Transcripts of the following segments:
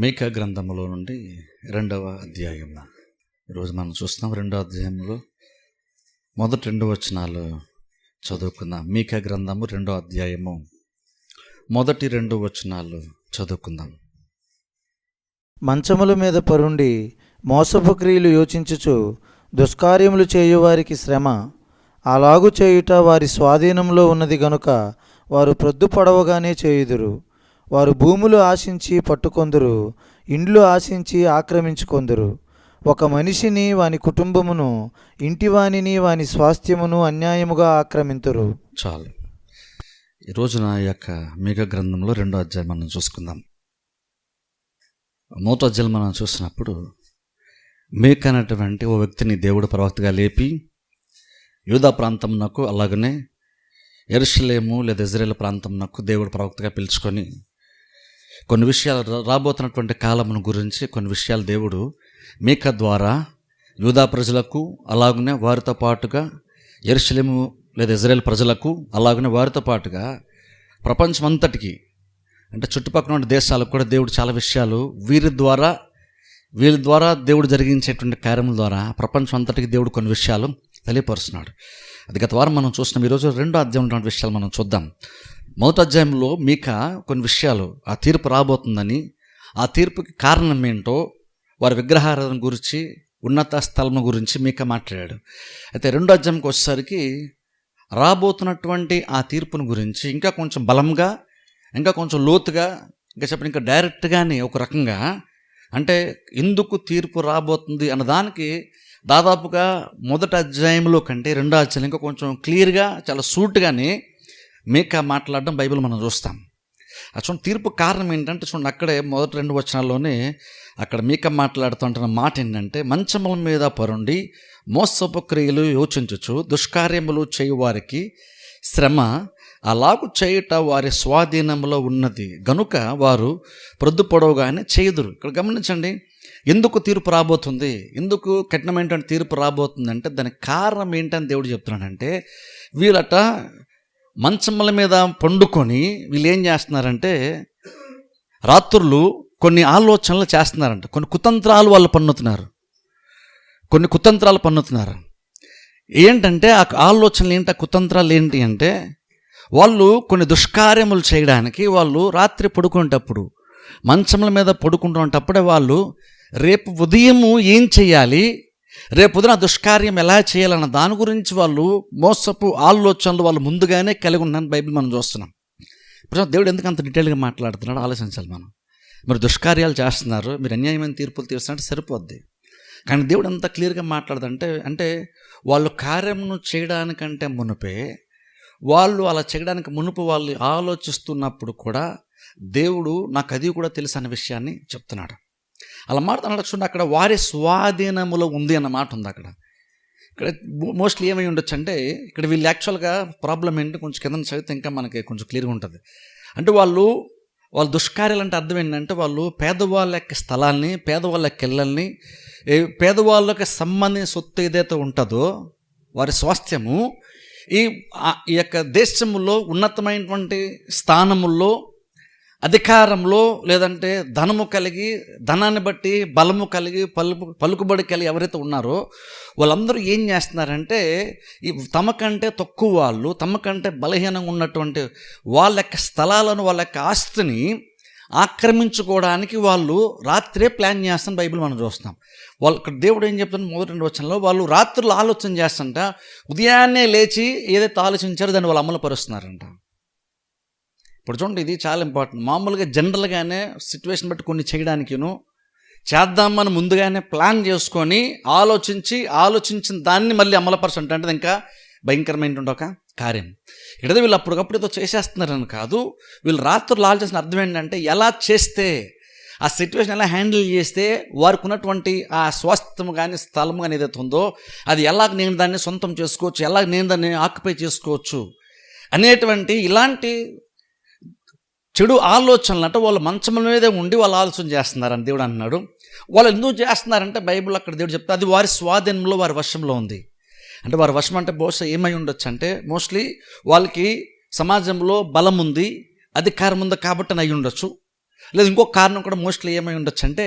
మీకా గ్రంథములో నుండి 2వ అధ్యాయం. ఈరోజు మనం చూస్తున్నాం 2వ అధ్యాయంలో మొదటి 2 వచనాలు చదువుకుందాం. మీకా గ్రంథము 2వ అధ్యాయము మొదటి 2 వచనాలు చదువుకుందాం. మంచముల మీద పరుండి మోసపు క్రియలు యోచించుచు దుష్కార్యములు చేయువారికి శ్రమ. అలాగు చేయుట వారి స్వాధీనంలో ఉన్నది గనుక వారు ప్రొద్దు పొడవగానే చేయుదురు. వారు భూములు ఆశించి పట్టుకొందురు, ఇండ్లు ఆశించి ఆక్రమించుకొందురు. ఒక మనిషిని వాని కుటుంబమును, ఇంటివానిని వాని స్వాస్థ్యమును అన్యాయముగా ఆక్రమింతురు. చాలు. ఈ రోజున ఈ యొక్క మీకా గ్రంథంలో 2వ అధ్యాయం మనం చూసుకుందాం. మొదటి అధ్యాయం మనం చూసినప్పుడు మీకా అనేటువంటి ఓ వ్యక్తిని దేవుడు ప్రవక్తగా లేపి యూదా ప్రాంతంనకు, అలాగనే యెరూషలేము లేదా ఇజ్రాయేల్ ప్రాంతంనకు దేవుడు ప్రవక్తగా పిలుచుకొని కొన్ని విషయాలు, రాబోతున్నటువంటి కాలమును గురించి కొన్ని విషయాలు దేవుడు మీకా ద్వారా యూదా ప్రజలకు, అలాగనే వారితో పాటుగా యెరూషలేము లేదా ఇజ్రాయేల్ ప్రజలకు, అలాగనే వారితో పాటుగా ప్రపంచమంతటికి, అంటే చుట్టుపక్కల ఉన్న దేశాలకు కూడా దేవుడు చాలా విషయాలు వీరి ద్వారా దేవుడు జరిగించేటువంటి కార్యముల ద్వారా ప్రపంచం అంతటికి దేవుడు కొన్ని విషయాలు తెలియపరుస్తున్నాడు. అది గత వారం మనం చూసినాం. ఈరోజు 2వ అధ్యాయం ఉన్నటువంటి విషయాలు మనం చూద్దాం. మొదటి అధ్యాయంలో మీకా కొన్ని విషయాలు, ఆ తీర్పు రాబోతుందని, ఆ తీర్పుకి కారణం ఏంటో, వారి విగ్రహారాధన గురించి, ఉన్నత స్థలం గురించి మీకా మాట్లాడాడు. అయితే 2వ అధ్యాయంకి వచ్చేసరికి రాబోతున్నటువంటి ఆ తీర్పును గురించి ఇంకా కొంచెం బలంగా, ఇంకా కొంచెం లోతుగా, ఇంకా చెప్పండి, ఇంకా డైరెక్ట్గానే ఒక రకంగా, అంటే ఎందుకు తీర్పు రాబోతుంది అన్నదానికి దాదాపుగా మొదటి అధ్యాయంలో కంటే 2వ అధ్యాయం ఇంకా కొంచెం క్లియర్గా, చాలా సూట్గానే మీకా మాట్లాడడం బైబిల్ మనం చూస్తాం. చూడండి, తీర్పు కారణం ఏంటంటే, చూడండి, అక్కడే మొదటి 2 వచనాల్లోనే అక్కడ మీకా మాట్లాడుతుంటున్న మాట ఏంటంటే, మంచముల మీద పరుండి మోసపు క్రియలు యోచించుచు దుష్కార్యములు చేయువారికి శ్రమ. అలాగు చేయుట వారి స్వాధీనంలో ఉన్నది గనుక వారు ప్రొద్దు పొడవుగానే చేయుదురు. ఇక్కడ గమనించండి, ఎందుకు తీర్పు రాబోతుంది, ఎందుకు కఠినమైనటువంటి తీర్పు రాబోతుంది అంటే దానికి కారణం ఏంటని దేవుడు చెప్తున్నాడంటే, వీళ్ళట మంచముల మీద పండుకొని వీళ్ళు ఏం చేస్తున్నారంటే రాత్రులు కొన్ని ఆలోచనలు చేస్తున్నారంట, కొన్ని కుతంత్రాలు వాళ్ళు పన్నుతున్నారు. ఏంటంటే ఆ ఆలోచనలు ఏంటి, ఆ కుతంత్రాలు ఏంటి అంటే, వాళ్ళు కొన్ని దుష్కార్యములు చేయడానికి వాళ్ళు రాత్రి పడుకునేటప్పుడు, మంచముల మీద పడుకుంటున్నప్పుడే వాళ్ళు రేపు ఉదయము ఏం చేయాలి, రేపు ఉదయం దుష్కార్యం ఎలా చేయాలన్న దాని గురించి వాళ్ళు మోసపు ఆలోచనలు వాళ్ళు ముందుగానే కలిగి ఉన్నారని బైబిల్ మనం చూస్తున్నాం. ఇప్పుడు దేవుడు ఎందుకు అంత డీటెయిల్గా మాట్లాడుతున్నాడు ఆలోచించాలి మనం. మీరు దుష్కార్యాలు చేస్తున్నారు, మీరు అన్యాయమైన తీర్పులు తీరుస్తున్నట్టు సరిపోద్ది. కానీ దేవుడు ఎంత క్లియర్గా మాట్లాడదంటే, అంటే వాళ్ళు కార్యమును చేయడానికంటే మునుపే, వాళ్ళు అలా చేయడానికి మునుపు వాళ్ళు ఆలోచిస్తున్నప్పుడు కూడా దేవుడు నాకు అది కూడా తెలుసు అనే విషయాన్ని చెప్తున్నాడు. అలా మాట్లాడుతున్నాడు. చూడండి, అక్కడ వారి స్వాధీనములో ఉంది అన్న మాట ఉంది. ఇక్కడ మోస్ట్లీ ఏమై ఉండొచ్చు అంటే, ఇక్కడ వీళ్ళు యాక్చువల్గా ప్రాబ్లం ఏంటి, కొంచెం కింద చదివితే ఇంకా మనకి కొంచెం క్లియర్గా ఉంటుంది. అంటే వాళ్ళు దుష్కార్యాలు అంటే అర్థం ఏంటంటే, వాళ్ళు పేదవాళ్ళ యొక్క స్థలాల్ని, పేదవాళ్ళ యొక్క ఇళ్ళల్ని, పేదవాళ్ళకి సంబంధించిన సొత్తు ఏదైతే ఉంటుందో వారి స్వాస్థ్యము, ఈ యొక్క దేశంలో ఉన్నతమైనటువంటి స్థానముల్లో, అధికారంలో, లేదంటే ధనము కలిగి, ధనాన్ని బట్టి బలము కలిగి, పలుకుబడి కలిగి ఎవరైతే ఉన్నారో వాళ్ళందరూ ఏం చేస్తున్నారంటే, ఈ తమకంటే తక్కువ వాళ్ళు, తమకంటే బలహీనంగా ఉన్నటువంటి వాళ్ళ యొక్క స్థలాలను, వాళ్ళ యొక్క ఆస్తిని ఆక్రమించుకోవడానికి వాళ్ళు రాత్రే ప్లాన్ చేస్తాను బైబిల్ మనం చూస్తున్నాం. వాళ్ళు ఇక్కడ దేవుడు ఏం చెప్తున్నారు, మొదటి 2 వచనంలో వాళ్ళు రాత్రులు ఆలోచన చేస్తుంట, ఉదయాన్నే లేచి ఏదైతే ఆలోచించారో దాన్ని వాళ్ళు అమలు పరుస్తున్నారంట. ఇప్పుడు చూడండి, ఇది చాలా ఇంపార్టెంట్. మామూలుగా జనరల్గానే సిచ్యువేషన్ బట్టి కొన్ని చేయడానికిను చేద్దామని ముందుగానే ప్లాన్ చేసుకొని ఆలోచించిన దాన్ని మళ్ళీ అమలుపరచంటే అంటే ఇంకా భయంకరమైనటువంటి ఒక కార్యం. ఇక్కడ వీళ్ళు అప్పటికప్పుడు ఏదో చేసేస్తున్నారని కాదు, వీళ్ళు రాత్రులు ఆలోచించిన అర్థం ఏంటంటే, ఎలా చేస్తే, ఆ సిచ్యువేషన్ ఎలా హ్యాండిల్ చేస్తే వారికి ఉన్నటువంటి ఆ స్వాస్థ్యం కానీ స్థలం కానీ ఏదైతే ఉందో అది ఎలాగ నేను దాన్ని సొంతం చేసుకోవచ్చు, ఎలాగ నేను దాన్ని ఆక్యుపై చేసుకోవచ్చు అనేటువంటి ఇలాంటి చెడు ఆలోచనలు అంటే వాళ్ళు మంచముల మీదే ఉండి వాళ్ళు ఆలోచన చేస్తున్నారని దేవుడు అన్నాడు. వాళ్ళు ఎందుకు చేస్తున్నారంటే బైబిల్ అక్కడ దేవుడు చెప్తే అది వారి స్వాధీనంలో, వారి వశంలో ఉంది. అంటే వారి వశం అంటే బహుశా ఏమై ఉండొచ్చు అంటే, మోస్ట్లీ వాళ్ళకి సమాజంలో బలం ఉంది, అధికారం ఉంది కాబట్టి అయి ఉండొచ్చు. లేదు ఇంకొక కారణం కూడా మోస్ట్లీ ఏమై ఉండొచ్చు అంటే,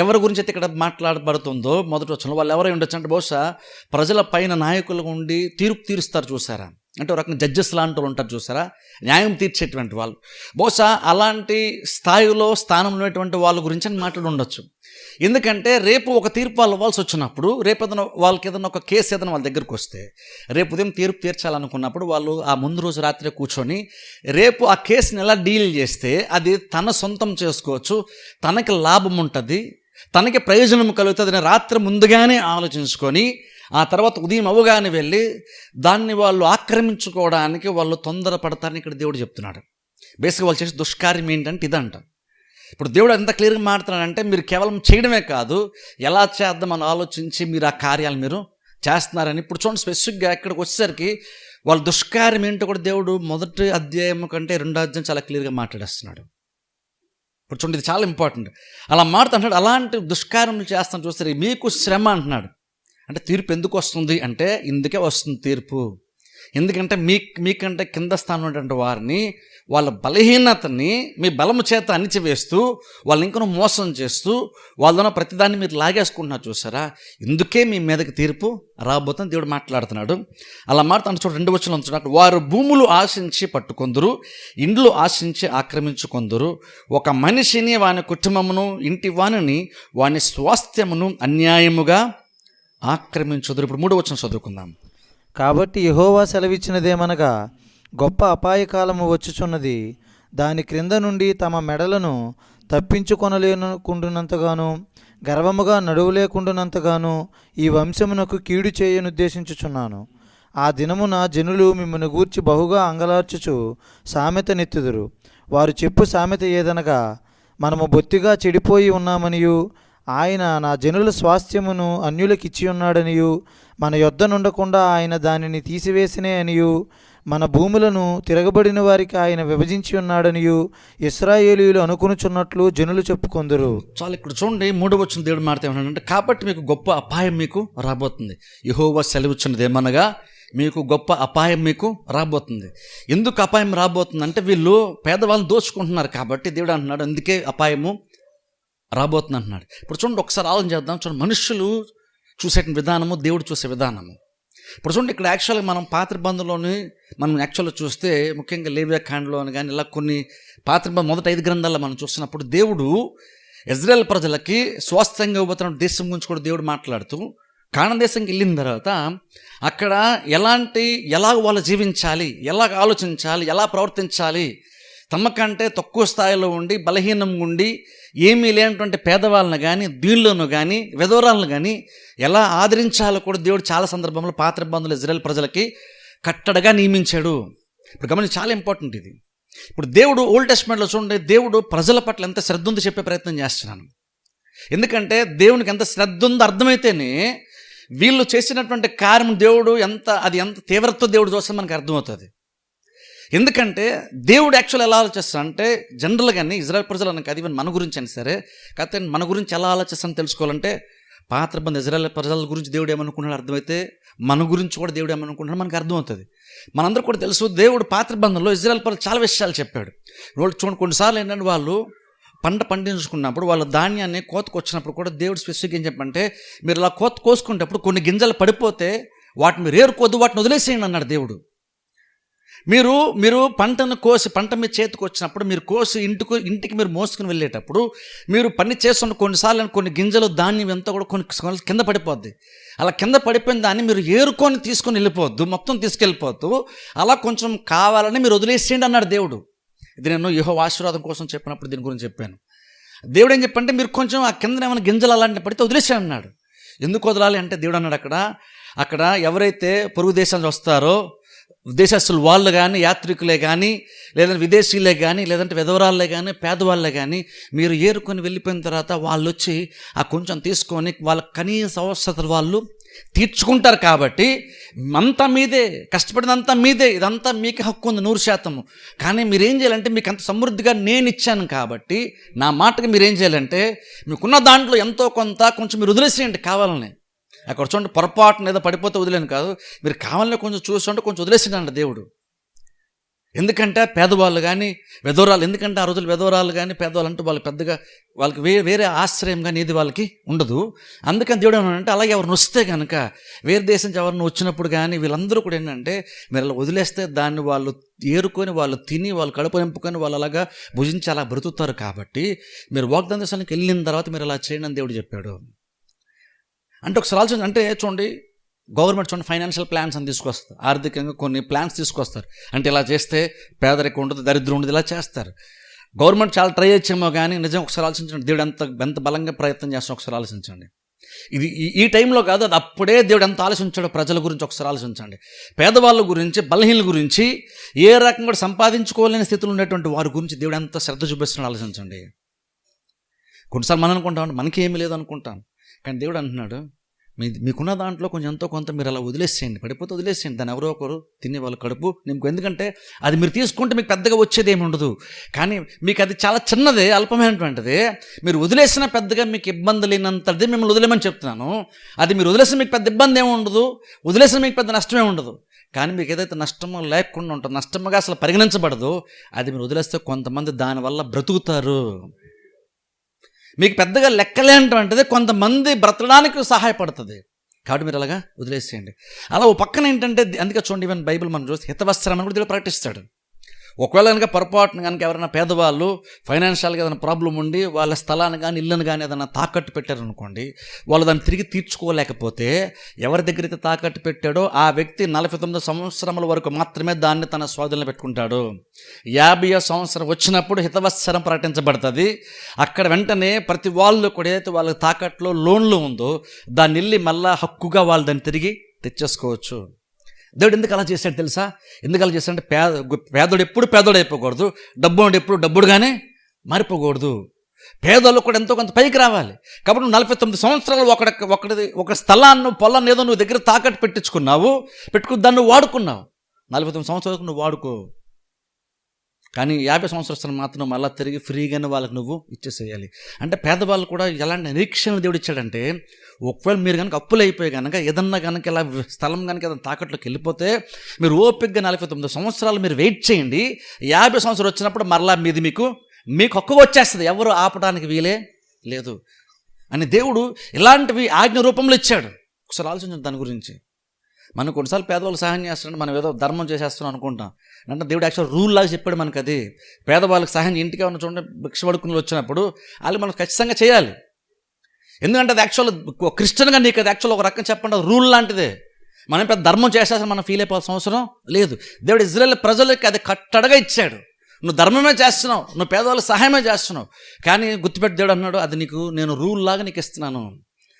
ఎవరి గురించి అయితే ఇక్కడ మాట్లాడబడుతుందో మొదటి వచనంలో వాళ్ళు ఎవరై ఉండొచ్చు అంటే, బహుశా ప్రజల పైన నాయకులుగా ఉండి తీర్పు తీరుస్తారు చూసారా, అంటే ఒక రకంగా జడ్జెస్ లాంటి వాళ్ళు ఉంటారు చూసారా, న్యాయం తీర్చేటువంటి వాళ్ళు. బహుశా అలాంటి స్థాయిలో స్థానంలో ఉన్నటువంటి వాళ్ళ గురించి అని మాట్లాడి ఉండొచ్చు. ఎందుకంటే రేపు ఒక తీర్పు వాళ్ళు ఇవ్వాల్సి వచ్చినప్పుడు, రేపు ఏదైనా వాళ్ళకి ఏదైనా ఒక కేసు ఏదైనా వాళ్ళ దగ్గరికి వస్తే, రేపు ఉదయం తీర్పు తీర్చాలనుకున్నప్పుడు వాళ్ళు ఆ ముందు రోజు రాత్రి కూర్చొని రేపు ఆ కేసుని ఎలా డీల్ చేస్తే అది తన సొంతం చేసుకోవచ్చు, తనకి లాభం ఉంటుంది, తనకి ప్రయోజనం కలుగుతుంది అని రాత్రి ముందుగానే ఆలోచించుకొని ఆ తర్వాత ఉదయం అవగానే వెళ్ళి దాన్ని వాళ్ళు ఆక్రమించుకోవడానికి వాళ్ళు తొందరపడతారని ఇక్కడ దేవుడు చెప్తున్నాడు. బేసిక్గా వాళ్ళు చేసే దుష్కార్యం ఏంటంటే ఇదంట. ఇప్పుడు దేవుడు ఎంత క్లియర్గా మాట్లాడుతున్నాడంటే, మీరు కేవలం చేయడమే కాదు, ఎలా చేద్దామని ఆలోచించి మీరు ఆ కార్యాలు మీరు చేస్తున్నారని. ఇప్పుడు చూడండి, స్పెసిఫిక్గా ఇక్కడికి వచ్చేసరికి వాళ్ళ దుష్కార్యం ఏంటో కూడా దేవుడు మొదటి అధ్యాయం కంటే రెండో అధ్యాయం చాలా క్లియర్గా మాట్లాడేస్తున్నాడు. ఇప్పుడు చూడండి, ఇది చాలా ఇంపార్టెంట్. అలా మాట్లాడుతున్నాడు, అలాంటి దుష్కార్యములు చేస్తాను చూస్తే మీకు శ్రమ అంటున్నాడు. అంటే తీర్పు ఎందుకు వస్తుంది అంటే, ఇందుకే వస్తుంది తీర్పు. ఎందుకంటే మీకంటే కింద స్థానం ఉన్నటువంటి వారిని, వాళ్ళ బలహీనతని మీ బలము చేత అణిచివేస్తూ, వాళ్ళని ఇంకనూ మోసం చేస్తూ, వాళ్ళలో ప్రతిదాన్ని మీరు లాగేసుకుంటున్నారు చూసారా, ఇందుకే మీ మీదకి తీర్పు రాబోతుంది దేవుడు మాట్లాడుతున్నాడు. అలా మాట్లాడుతున్న చూడ 2 వచనం చూడండి, వారు భూములు ఆశించి పట్టుకొందురు, ఇండ్లు ఆశించి ఆక్రమించుకొందురు, ఒక మనిషిని వాని కుటుంబమును ఇంటి వానిని వాని స్వాస్థ్యమును అన్యాయముగా ఆక్రమించుదురు. ఇప్పుడు 3వ వచనం చదువుకుందాం. కాబట్టి యెహోవా సెలవిచ్చినదేమనగా, గొప్ప అపాయకాలము వచ్చుచున్నది, దాని క్రింద నుండి తమ మెడలను తప్పించుకొనలేకుండునంతగాను, గర్వముగా నడువలేకుండునంతగాను ఈ వంశమునకు కీడు చేయనుద్దేశించుచున్నాను. ఆ దినమున జనులు మిమ్మల్ని గూర్చి బహుగా అంగలార్చుచు సామెత నెత్తుదురు. వారు చెప్పు సామెత ఏదనగా, మనము బొత్తిగా చెడిపోయి ఉన్నామనియు, ఆయన నా జనుల స్వాస్థ్యమును అన్యులకిచ్చి ఉన్నాడనియు, మన యొద్ద నుండకుండా ఆయన దానిని తీసివేసినే అనియు, మన భూములను తిరగబడిన వారికి ఆయన విభజించి ఉన్నాడనియు ఇశ్రాయేలీయులు అనుకునుచున్నట్లు జనులు చెప్పుకొందురు. చాలా ఇక్కడ చూడండి, 3వ వచనం దేవుడు మాట్లాడుతున్నాడంటే, కాబట్టి మీకు గొప్ప అపాయం మీకు రాబోతుంది. యెహోవా సెలవిచ్చినది ఏమనగా, మీకు గొప్ప అపాయం మీకు రాబోతుంది. ఎందుకు అపాయం రాబోతుంది అంటే, వీళ్ళు పేదవాళ్ళని దోచుకుంటున్నారు కాబట్టి దేవుడు అంటున్నాడు, అందుకే అపాయము రాబోతుంది అంటున్నాడు. ఇప్పుడు చూడండి, ఒకసారి ఆలోచన చేద్దాం. చూడండి, మనుషులు చూసే విధానము, దేవుడు చూసే విధానము. ఇప్పుడు చూడండి, ఇక్కడ యాక్చువల్గా మనం పాత నిబంధనలోని మనం యాక్చువల్గా చూస్తే, ముఖ్యంగా లేవియాకాండలోని కానీ ఇలా కొన్ని పాత నిబంధన మొదటి 5 గ్రంథాల్లో మనం చూస్తున్నప్పుడు, దేవుడు ఇజ్రాయెల్ ప్రజలకి స్వాస్థ్యంగా ఇవ్వబోతున్న దేశం గురించి కూడా దేవుడు మాట్లాడుతూ, కానాను దేశంకి వెళ్ళిన తర్వాత అక్కడ ఎలా వాళ్ళు జీవించాలి, ఎలా ఆలోచించాలి, ఎలా ప్రవర్తించాలి, తమకంటే తక్కువ స్థాయిలో ఉండి బలహీనంగా ఉండి ఏమీ లేనటువంటి పేదవాళ్ళను కానీ, దీనిలోనూ కానీ, విధవరాలను కానీ ఎలా ఆదరించాలో కూడా దేవుడు చాలా సందర్భంలో పాత నిబంధనలు ఇజ్రాయెల్ ప్రజలకి కట్టడగా నియమించాడు. ఇప్పుడు గమనించి, చాలా ఇంపార్టెంట్ ఇది. ఇప్పుడు దేవుడు ఓల్డ్ టెస్ట్మెంట్లో చూడండి, దేవుడు ప్రజల పట్ల ఎంత శ్రద్ధ ఉందో చెప్పే ప్రయత్నం చేస్తున్నాను. ఎందుకంటే దేవునికి ఎంత శ్రద్ధ ఉందో అర్థమైతేనే వీళ్ళు చేసినటువంటి కార్యం దేవుడు ఎంత తీవ్రతతో దేవుడు చూస్తే మనకు అర్థమవుతుంది. ఎందుకంటే దేవుడు యాక్చువల్ ఎలా ఆలోచిస్తాడంటే, జనరల్గానే ఇజ్రాయెల్ ప్రజలు కాదు, ఈవెన్ మన గురించి అని సరే, కాకపోతే మన గురించి ఎలా ఆలోచిస్తానని తెలుసుకోవాలంటే, పాత నిబంధన ఇజ్రాయెల్ ప్రజల గురించి దేవుడు ఏమనుకుంటున్నాడు అర్థమైతే, మన గురించి కూడా దేవుడు ఏమనుకుంటున్నాడు మనకు అర్థమవుతుంది. మనందరూ కూడా తెలుసు, దేవుడు పాత నిబంధనలో ఇజ్రాయెల్ ప్రజలు చాలా విషయాలు చెప్పాడు. చూడండి, కొన్నిసార్లు ఏంటంటే వాళ్ళు పంట పండించుకున్నప్పుడు వాళ్ళ ధాన్యాన్ని కోతకు వచ్చినప్పుడు కూడా దేవుడు స్పెసిఫిక్ ఏం చెప్పంటే, మీరు ఇలా కోత కోసుకునేటప్పుడు కొన్ని గింజలు పడిపోతే వాటిని మీరు ఏరుకోవద్దు, వాటిని వదిలేసేయండి అన్నాడు దేవుడు. మీరు పంటను కోసి, పంట మీ చేతికి వచ్చినప్పుడు మీరు కోసి ఇంటికి మీరు మోసుకుని వెళ్ళేటప్పుడు మీరు పని చేస్తున్న కొన్నిసార్లు కొన్ని గింజలు ధాన్యం ఎంత కూడా కొన్ని కింద పడిపోద్ది. అలా కింద పడిపోయిన దాన్ని మీరు ఏరుకొని తీసుకొని వెళ్ళిపోవద్దు, మొత్తం తీసుకెళ్ళిపోతూ అలా కొంచెం కావాలని మీరు వదిలేసేయండి అన్నాడు దేవుడు. ఇది నేను యెహోవా ఆశీర్వాదం కోసం చెప్పినప్పుడు దీని గురించి చెప్పాను. దేవుడు ఏం చెప్పంటే, మీరు కొంచెం ఆ కింద ఏమైనా గింజలు అలాంటి పడితే వదిలేసాడు అన్నాడు. ఎందుకు వదలాలి అంటే, దేవుడు అన్నాడు అక్కడ ఎవరైతే పొరుగు దేశానికి వస్తారో, విదేశస్తులు వాళ్ళు కానీ, యాత్రికులే కానీ, లేదంటే విదేశీయులే కానీ, లేదంటే విధవరాళ్ళే కానీ, పేదవాళ్ళే కానీ, మీరు ఏరుకొని వెళ్ళిపోయిన తర్వాత వాళ్ళు వచ్చి ఆ కొంచెం తీసుకొని వాళ్ళ కనీస అవసరతలు వాళ్ళు తీర్చుకుంటారు. కాబట్టి అంతా మీదే, కష్టపడినంతా మీదే, ఇదంతా మీకు హక్కు ఉంది 100%. కానీ మీరేం చేయాలంటే, మీకు అంత సమృద్ధిగా నేను ఇచ్చాను కాబట్టి నా మాటకి మీరేం చేయాలంటే, మీకున్న దాంట్లో ఎంతో కొంచెం మీరు వదిలేసేయండి కావాలని. అక్కడ చూడండి, పొరపాటున ఏదో పడిపోతే వదిలేను కాదు, మీరు కావాలని కొంచెం చూస్తుంటే కొంచెం వదిలేసిండండి దేవుడు. ఎందుకంటే పేదవాళ్ళు కానీ విధవరాలు, ఎందుకంటే ఆ రోజులు విధవరాలు కానీ పేదవాళ్ళు అంటే వాళ్ళు పెద్దగా వాళ్ళకి వేరే ఆశ్రయం కానీ ఏది వాళ్ళకి ఉండదు. అందుకని దేవుడు ఏమన్నాడంటే, అలాగే ఎవరిని వస్తే కనుక వేరే దేశం నుంచి ఎవరిని వచ్చినప్పుడు కానీ వీళ్ళందరూ కూడా ఏంటంటే మీరు అలా వదిలేస్తే దాన్ని వాళ్ళు ఏరుకొని వాళ్ళు తిని వాళ్ళు కడుపు నింపుకొని వాళ్ళు అలాగా భుజించి అలా బ్రతుకుతారు. కాబట్టి మీరు వాగ్దాన దేశానికి వెళ్ళిన తర్వాత మీరు అలా చేయండి అని దేవుడు చెప్పాడు. అంటే ఒకసారి ఆలోచన, అంటే చూడండి, గవర్నమెంట్ చూడండి ఫైనాన్షియల్ ప్లాన్స్ అని తీసుకొస్తారు, ఆర్థికంగా కొన్ని ప్లాన్స్ తీసుకొస్తారు. అంటే ఇలా చేస్తే పేదరికం ఉండదు, దరిద్రం ఉండదు, ఇలా చేస్తారు. గవర్నమెంట్ చాలా ట్రై చేయొచ్చేమో కానీ నిజం ఒకసారి ఆలోచించండి, దేవుడు ఎంత బలంగా ప్రయత్నం చేస్తాడో ఒకసారి ఆలోచించండి. ఇది ఈ టైంలో కాదు, అది అప్పుడే దేవుడు ఎంత ఆలోచించాడో ప్రజల గురించి ఒకసారి ఆలోచించండి. పేదవాళ్ళ గురించి, బలహీనుల గురించి, ఏ రకంగా కూడా సంపాదించుకోలేని స్థితిలో ఉన్నటువంటి వారి గురించి దేవుడు ఎంత శ్రద్ధ చూపిస్తున్నాడో ఆలోచించండి. కొన్నిసార్లు మనం అనుకుంటాం మనకి ఏమీ లేదు అనుకుంటాం, కానీ దేవుడు అంటున్నాడు మీకున్న దాంట్లో కొంచెం ఎంతో కొంత మీరు అలా వదిలేసేయండి, పడిపోతే వదిలేసేయండి, దాన్ని ఎవరో ఒకరు తినే వాళ్ళు కడుపు నింపు. ఎందుకంటే అది మీరు తీసుకుంటే మీకు పెద్దగా వచ్చేది ఏమి ఉండదు, కానీ మీకు అది చాలా చిన్నదే, అల్పమైనటువంటిది. మీరు వదిలేసినా పెద్దగా మీకు ఇబ్బంది లేనంతది మిమ్మల్ని వదిలేమని చెప్తున్నాను. అది మీరు వదిలేసిన మీకు పెద్ద ఇబ్బంది ఏమి ఉండదు, వదిలేసిన మీకు పెద్ద నష్టమే ఉండదు. కానీ మీకు ఏదైతే నష్టమో లేకుండా ఉంటుందో, నష్టముగా అసలు పరిగణించబడదు, అది మీరు వదిలేస్తే కొంతమంది దానివల్ల బ్రతుకుతారు. మీకు పెద్దగా లెక్కలేనటువంటిది కొంతమంది బ్రతకడానికి సహాయపడుతుంది. కాబట్టి మీరు అలాగా వదిలేసేయండి. అలా ఓ పక్కన ఏంటంటే, అందుకే చూడండి, ఈవెన్ బైబిల్ మనం చూస్తే హితవస్త్రం అని కూడా దేవుడు ప్రకటిస్తాడు. ఒకవేళ కనుక పొరపాటున కనుక ఎవరైనా పేదవాళ్ళు ఫైనాన్షియల్గా ఏదైనా ప్రాబ్లం ఉండి వాళ్ళ స్థలాన్ని కానీ ఇళ్ళను కానీ ఏదైనా తాకట్టు పెట్టారనుకోండి, వాళ్ళు దాన్ని తిరిగి తీర్చుకోలేకపోతే ఎవరి దగ్గర అయితే తాకట్టు పెట్టాడో ఆ వ్యక్తి 49 సంవత్సరముల వరకు మాత్రమే దాన్ని తన స్వాధీనంలో పెట్టుకుంటాడు. 50వ సంవత్సరం వచ్చినప్పుడు హితవత్సరం ప్రకటించబడుతుంది. అక్కడ వెంటనే ప్రతి వాళ్ళు కూడా ఏదైతే వాళ్ళ తాకట్లో లోన్లు ఉందో దాన్ని వెళ్ళి మళ్ళా హక్కుగా వాళ్ళు దాన్ని తిరిగి తెచ్చేసుకోవచ్చు. దేవుడు ఎందుకు అలా చేశాడు తెలుసా? ఎందుకు అలా చేశాడంటే, పేదోడు ఎప్పుడు పేదోడు అయిపోకూడదు, డబ్బుడు ఎప్పుడు డబ్బుడుగానే మారిపోకూడదు. పేదోళ్ళు కూడా ఎంతో కొంత పైకి రావాలి. కాబట్టి 49 సంవత్సరాలు ఒక స్థలాన్ని, పొలాన్ని ఏదో నువ్వు దగ్గర తాకట్టు పెట్టుకుని దాన్ని నువ్వు వాడుకున్నావు. 49 సంవత్సరాలకు నువ్వు వాడుకో, కానీ 50 సంవత్సరాలు మాత్రం మళ్ళీ తిరిగి ఫ్రీగానే వాళ్ళకి నువ్వు ఇచ్చేసేయాలి. అంటే పేదవాళ్ళు కూడా ఎలాంటి నిరీక్షణ దేవుడు ఇచ్చాడంటే, ఒకవేళ మీరు కనుక అప్పులు అయిపోయి కనుక ఏదన్నా కనుక ఇలా స్థలం కనుక ఏదైనా తాకట్లోకి వెళ్ళిపోతే మీరు ఓపికగా 49 సంవత్సరాలు మీరు వెయిట్ చేయండి. 50 సంవత్సరాలు వచ్చినప్పుడు మరలా మీకు హక్కుగా వచ్చేస్తుంది, ఎవరు ఆపడానికి వీలే లేదు అని దేవుడు ఇలాంటివి ఆజ్ఞ రూపంలో ఇచ్చాడు. ఒకసారి ఆలోచించండి దాని గురించి. మనం కొన్నిసార్లు పేదవాళ్ళు సహాయం చేస్తున్నాం, మనం ఏదో ధర్మం చేసేస్తున్నాం అనుకుంటాం. అంటే దేవుడు యాక్చువల్ రూల్ లాగా చెప్పాడు మనకు. అది పేదవాళ్ళకి సహాయం, ఇంటికి ఉన్న చూడండి భిక్ష పడుకుని వచ్చినప్పుడు వాళ్ళు మనం ఖచ్చితంగా చేయాలి. ఎందుకంటే అది యాక్చువల్ క్రిస్టియన్గా నీకు అది యాక్చువల్ ఒక రకం చెప్పండి, అది రూల్ లాంటిదే. మనం పెద్ద ధర్మం చేసేసి మనం ఫీల్ అయిపోవాల్సిన అవసరం లేదు. దేవుడు ఇజ్రాయేల్ ప్రజలకి అది కట్టడగా ఇచ్చాడు. నువ్వు ధర్మమే చేస్తున్నావు, నువ్వు పేదవాళ్ళకి సహాయమే చేస్తున్నావు, కానీ గుర్తుపెట్టి దేవుడు అన్నాడు, అది నేను రూల్ లాగా నీకు ఇస్తున్నాను,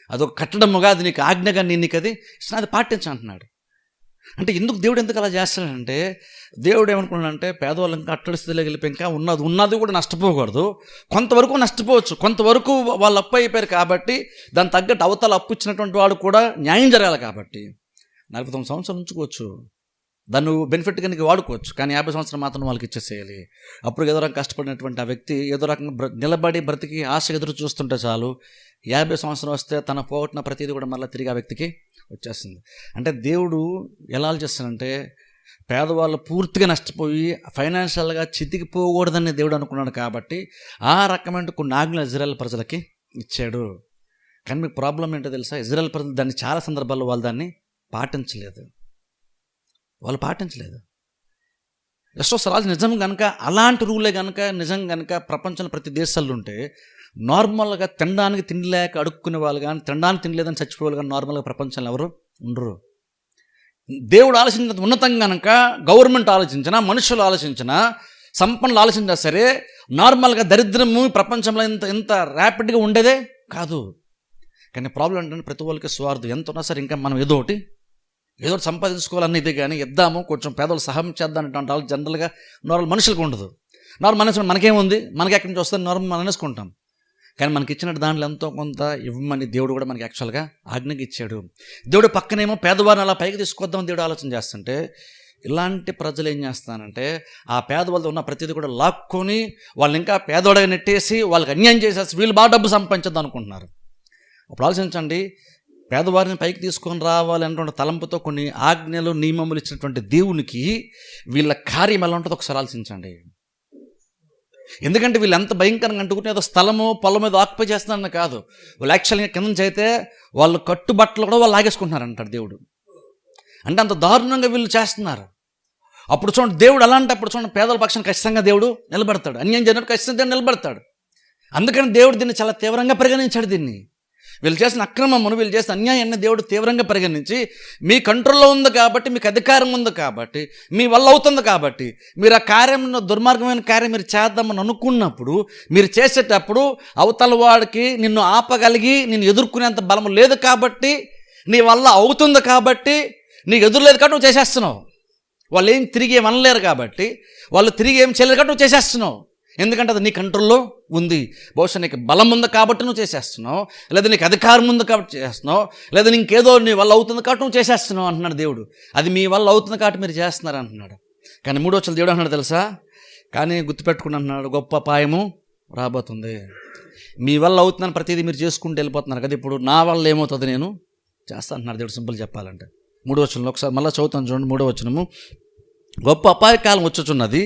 అదొక కట్టడముగా, అది నీకు ఆజ్ఞగా నేను నీకు అది ఇస్తున్నా, అది పాటించు అంటున్నాడు. అంటే దేవుడు ఎందుకు అలా చేస్తాడంటే, దేవుడు ఏమనుకున్నాడంటే పేదవాళ్ళు ఇంకా అట్టడిస్థితిలోకి వెళ్ళిపోయి ఇంకా ఉన్నది కూడా నష్టపోకూడదు. కొంతవరకు నష్టపోవచ్చు, కొంతవరకు వాళ్ళు అప్పు అయిపోయారు కాబట్టి దాని తగ్గట్టు అవతల అప్పు ఇచ్చినటువంటి వాడు కూడా న్యాయం జరగాలి. కాబట్టి 49 సంవత్సరాలు ఉంచుకోవచ్చు, దాన్ని బెనిఫిట్గా నీకు వాడుకోవచ్చు, కానీ 50 సంవత్సరం మాత్రం వాళ్ళకి ఇచ్చేసేయాలి. అప్పుడు ఏదో రకంగా కష్టపడినటువంటి ఆ వ్యక్తి ఏదో రకంగా నిలబడి బ్రతికి ఆశ ఎదురు చూస్తుంటే చాలు, 50 సంవత్సరం వస్తే తన పోగొట్టిన ప్రతిదీ కూడా మళ్ళీ తిరిగి ఆ వ్యక్తికి వచ్చేస్తుంది. అంటే దేవుడు ఎలా చేస్తాడంటే, పేదవాళ్ళు పూర్తిగా నష్టపోయి ఫైనాన్షియల్గా చితికిపోకూడదని దేవుడు అనుకున్నాడు. కాబట్టి ఆ రకమైన కొన్ని ఆజ్ఞలు ఇజ్రాయేల్ ప్రజలకి ఇచ్చాడు. కానీ మీకు ప్రాబ్లం ఏంటో తెలుసా? ఇజ్రాయేల్ ప్రజలు దాన్ని చాలా సందర్భాల్లో వాళ్ళు దాన్ని పాటించలేదు. ఎస్టో సరాజు నిజం కనుక అలాంటి రూలే కనుక నిజం కనుక ప్రపంచంలో ప్రతి దేశాల్లో ఉంటే, నార్మల్గా తినడానికి తిండి లేక అడుక్కునే వాళ్ళు కానీ, తినడానికి తిండి లేదని చచ్చిపోవాలి కానీ నార్మల్గా ప్రపంచంలో ఎవరు ఉండరు. దేవుడు ఆలోచించినంత ఉన్నతంగా కనుక గవర్నమెంట్ ఆలోచించినా, మనుషులు ఆలోచించినా, సంపన్నులు ఆలోచించినా సరే, నార్మల్గా దరిద్రము ప్రపంచంలో ఇంత ర్యాపిడ్గా ఉండేదే కాదు. కానీ ప్రాబ్లం ఏంటంటే ప్రతి వాళ్ళకి స్వార్థం ఎంత ఉన్నా సరే ఇంకా మనం ఏదో ఒకటి సంపాదించుకోవాలని ఇదే, కానీ ఇద్దాము కొంచెం పేదవాళ్ళు సహాయం చేద్దాం అంటే వాళ్ళు జనరల్గా నార్మల్ మనుషులకు ఉండదు. నార్మల్ మనుషులు మనకేముంది, మనకి ఎక్కడి నుంచి వస్తుంది, నార్మల్ మనం అనేసుకుంటాం. కానీ మనకి ఇచ్చిన దాంట్లో ఎంతో కొంత ఇవ్వమని దేవుడు కూడా మనకి యాక్చువల్గా ఆజ్ఞకి ఇచ్చాడు. దేవుడు పక్కనేమో పేదవారిని అలా పైకి తీసుకొద్దామని దేవుడు ఆలోచన చేస్తుంటే, ఇలాంటి ప్రజలు ఏం చేస్తానంటే ఆ పేదవాళ్ళతో ఉన్న ప్రతిదీ కూడా లాక్కొని వాళ్ళని ఇంకా పేదవాడిగా నెట్టేసి వాళ్ళకి అన్యాయం చేసేసి వీళ్ళు బాగా డబ్బు సంపాదించద్దు అనుకుంటున్నారు. అప్పుడు ఆలోచించండి, పేదవారిని పైకి తీసుకొని రావాలనేటువంటి తలంపుతో కొన్ని ఆజ్ఞలు నియమములు ఇచ్చినటువంటి దేవునికి వీళ్ళ కార్యం ఎలా ఉంటుందో ఒకసారి ఆలోచించండి. ఎందుకంటే వీళ్ళు ఎంత భయంకరంగా అంటుకుంటే ఏదో స్థలము పొలం మీద ఆక్యుపై చేస్తున్నారని కాదు, వాళ్ళు యాక్చువల్గా కింద నుంచి అయితే వాళ్ళు కట్టుబట్టలు కూడా వాళ్ళు లాగేసుకుంటున్నారు అంటాడు దేవుడు. అంటే అంత దారుణంగా వీళ్ళు చేస్తున్నారు. అప్పుడు చూడండి దేవుడు అలాంటప్పుడు చూడండి పేదల పక్షాన్ని ఖచ్చితంగా దేవుడు నిలబడతాడు, అన్యాయం జరిగినప్పుడు ఖచ్చితంగా దేవుడు నిలబడతాడు. అందుకని దేవుడు దీన్ని చాలా తీవ్రంగా పరిగణించాడు. దీన్ని వీళ్ళు చేసిన అక్రమమును, వీళ్ళు చేసిన అన్యాయాన్ని దేవుడు తీవ్రంగా పరిగణించి, మీ కంట్రోల్లో ఉంది కాబట్టి, మీకు అధికారం ఉంది కాబట్టి, మీ వల్ల అవుతుంది కాబట్టి, మీరు ఆ కార్యం, దుర్మార్గమైన కార్యం మీరు చేద్దామని అనుకున్నప్పుడు, మీరు చేసేటప్పుడు అవతల వాడికి నిన్ను ఆపగలిగి నిన్ను ఎదుర్కొనేంత బలం లేదు కాబట్టి, నీ వల్ల అవుతుంది కాబట్టి, నీకు ఎదురులేదు కాబట్టి నువ్వు చేసేస్తున్నావు. వాళ్ళు ఏం తిరిగి ఏం అనలేరు కాబట్టి, వాళ్ళు తిరిగి ఏం చేయలేరు కాబట్టి నువ్వు చేసేస్తున్నావు. ఎందుకంటే అది నీ కంట్రోల్లో ఉంది. బహుశా నీకు బలం ఉంది కాబట్టి నువ్వు చేసేస్తున్నావు, లేదా నీకు అధికారం ఉంది కాబట్టి చేస్తున్నావు, లేదా ఇంకేదో నీ వల్ల అవుతుంది కాబట్టి నువ్వు చేసేస్తున్నావు అంటున్నాడు దేవుడు. అది మీ వల్ల అవుతుంది కాబట్టి మీరు చేస్తున్నారు అంటున్నాడు. కానీ 3వ వచనం దేవుడు అంటున్నాడు తెలుసా, కానీ గుర్తుపెట్టుకుని అంటున్నాడు, గొప్ప అపాయము రాబోతుంది. మీ వల్ల అవుతుందని ప్రతిదీ మీరు చేసుకుంటూ వెళ్ళిపోతున్నారు కదా, ఇప్పుడు నా వల్ల ఏమవుతుంది నేను చేస్తా అంటున్నాడు దేవుడు. సింపుల్ చెప్పాలంటే 3వ వచనంలో ఒకసారి మళ్ళీ చదువుతాను చూడండి. 3వ వచనము, గొప్ప అపాయకాలం వచ్చుచున్నది,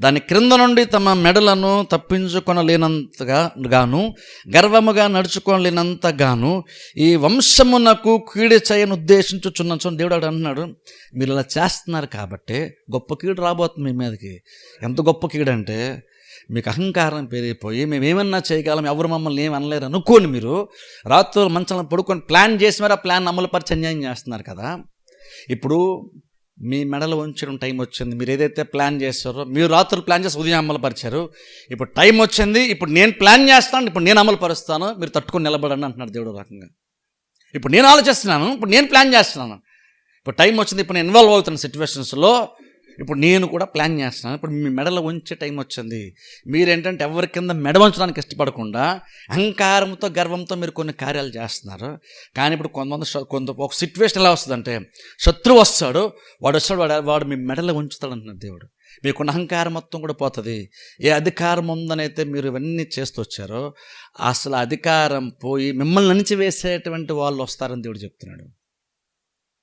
దాని క్రింద నుండి తమ మెడలను తప్పించుకొనలేనంతగా గాను, గర్వముగా నడుచుకోలేనంతగాను ఈ వంశమునకు కీడు చేయను ఉద్దేశించుచున్న చూడండి దేవుడు అక్కడ అంటున్నాడు, మీరు ఇలా చేస్తున్నారు కాబట్టి గొప్ప కీడు రాబోతుంది మీ మీదకి. ఎంత గొప్ప కీడు అంటే, మీకు అహంకారం పెరిగిపోయి మేము ఏమన్నా చేయగలం, ఎవరు మమ్మల్ని ఏమి అనలేరు అనుకోని మీరు రాత్రులు మంచంలో పడుకొని ప్లాన్ చేసి మరి ఆ ప్లాన్ అమలు పరిచి అన్యాయం చేస్తున్నారు కదా. ఇప్పుడు మీ మెడలు ఉంచడం టైం వచ్చింది. మీరు ఏదైతే ప్లాన్ చేస్తారో, మీరు రాత్రులు ప్లాన్ చేసి ఉదయం అమలు పరిచారు, ఇప్పుడు టైం వచ్చింది, ఇప్పుడు నేను ప్లాన్ చేస్తాను, ఇప్పుడు నేను అమలు పరుస్తాను, మీరు తట్టుకొని నిలబడండి అంటున్నాడు దేవుడు రకంగా. ఇప్పుడు నేను ఆలోచిస్తున్నాను, ఇప్పుడు నేను ప్లాన్ చేస్తున్నాను, ఇప్పుడు టైం వచ్చింది, ఇప్పుడు నేను ఇన్వాల్వ్ అవుతున్న సిచ్యువేషన్స్లో ఇప్పుడు నేను కూడా ప్లాన్ చేస్తున్నాను, ఇప్పుడు మీ మెడలో ఉంచే టైం వచ్చింది. మీరేంటంటే ఎవరి కింద మెడ ఉంచడానికి ఇష్టపడకుండా అహంకారంతో గర్వంతో మీరు కొన్ని కార్యాలు చేస్తున్నారు. కానీ ఇప్పుడు కొంత ఒక సిచ్యువేషన్ ఎలా వస్తుందంటే, శత్రువు వస్తాడు, వాడు మీ మెడలో ఉంచుతాడు అంటున్నాడు దేవుడు. మీకున్న అహంకారం మొత్తం కూడా పోతుంది. ఏ అధికారం ఉందనైతే మీరు ఇవన్నీ చేస్తూ వచ్చారో, అసలు అధికారం పోయి మిమ్మల్ని అణిచివేసేటువంటి వాళ్ళు వస్తారని దేవుడు చెప్తున్నాడు.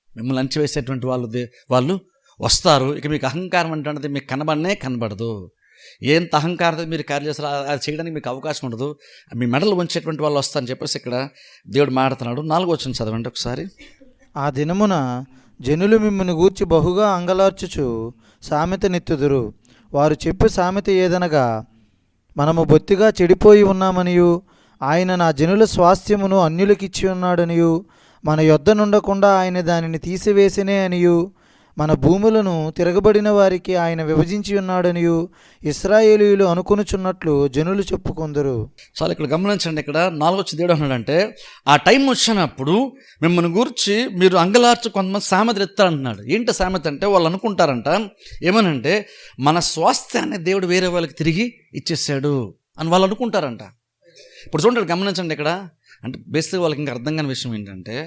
మిమ్మల్ని అణిచివేసేటువంటి వాళ్ళు వస్తారు. ఇక మీకు అహంకారం అంటే మీకు కనబడదు. ఎంత అహంకారంతో మీరు కార్యం చేస్తారో అది చేయడానికి మీకు అవకాశం ఉండదు. మీ మెడలు ఉంచేటువంటి వాళ్ళు వస్తారని చెప్పేసి ఇక్కడ దేవుడు మాట్లాడుతున్నాడు. 4వ వచనం చదవండి ఒకసారి. ఆ దినమున జనులు మిమ్మల్ని గూర్చి బహుగా అంగలార్చుచు సామెత నెత్తుదురు. వారు చెప్పు సామెత ఏదనగా, మనము బొత్తిగా చెడిపోయి ఉన్నామనియు, ఆయన నా జనుల స్వాస్థ్యమును అన్యులకిచ్చి ఉన్నాడనియు, మన యొద్ద నుండకుండా ఆయన దానిని తీసివేసినే అనియు, మన భూములను తిరగబడిన వారికి ఆయన విభజించి ఉన్నాడనియు ఇశ్రాయేలీయులు అనుకొనుచున్నట్లు జనులు చెప్పుకొందరు. చాలా ఇక్కడ గమనించండి. ఇక్కడ 4వ వచనం దేవుడు అన్నాడంటే, ఆ టైం వచ్చినప్పుడు మిమ్మల్ని గురించి మీరు అంగలార్చు కొంతమంది సామెతలు ఎత్తారంటున్నాడు. ఏంటి సామెత అంటే, వాళ్ళు అనుకుంటారంట ఏమనంటే, మన స్వాస్థ్యాన్ని దేవుడు వేరే వాళ్ళకి తిరిగి ఇచ్చేసాడు అని వాళ్ళు అనుకుంటారంట. ఇప్పుడు చూడండి గమనించండి ఇక్కడ, అంటే బేసిక్గా వాళ్ళకి ఇంకా అర్థం కాని విషయం ఏంటంటే,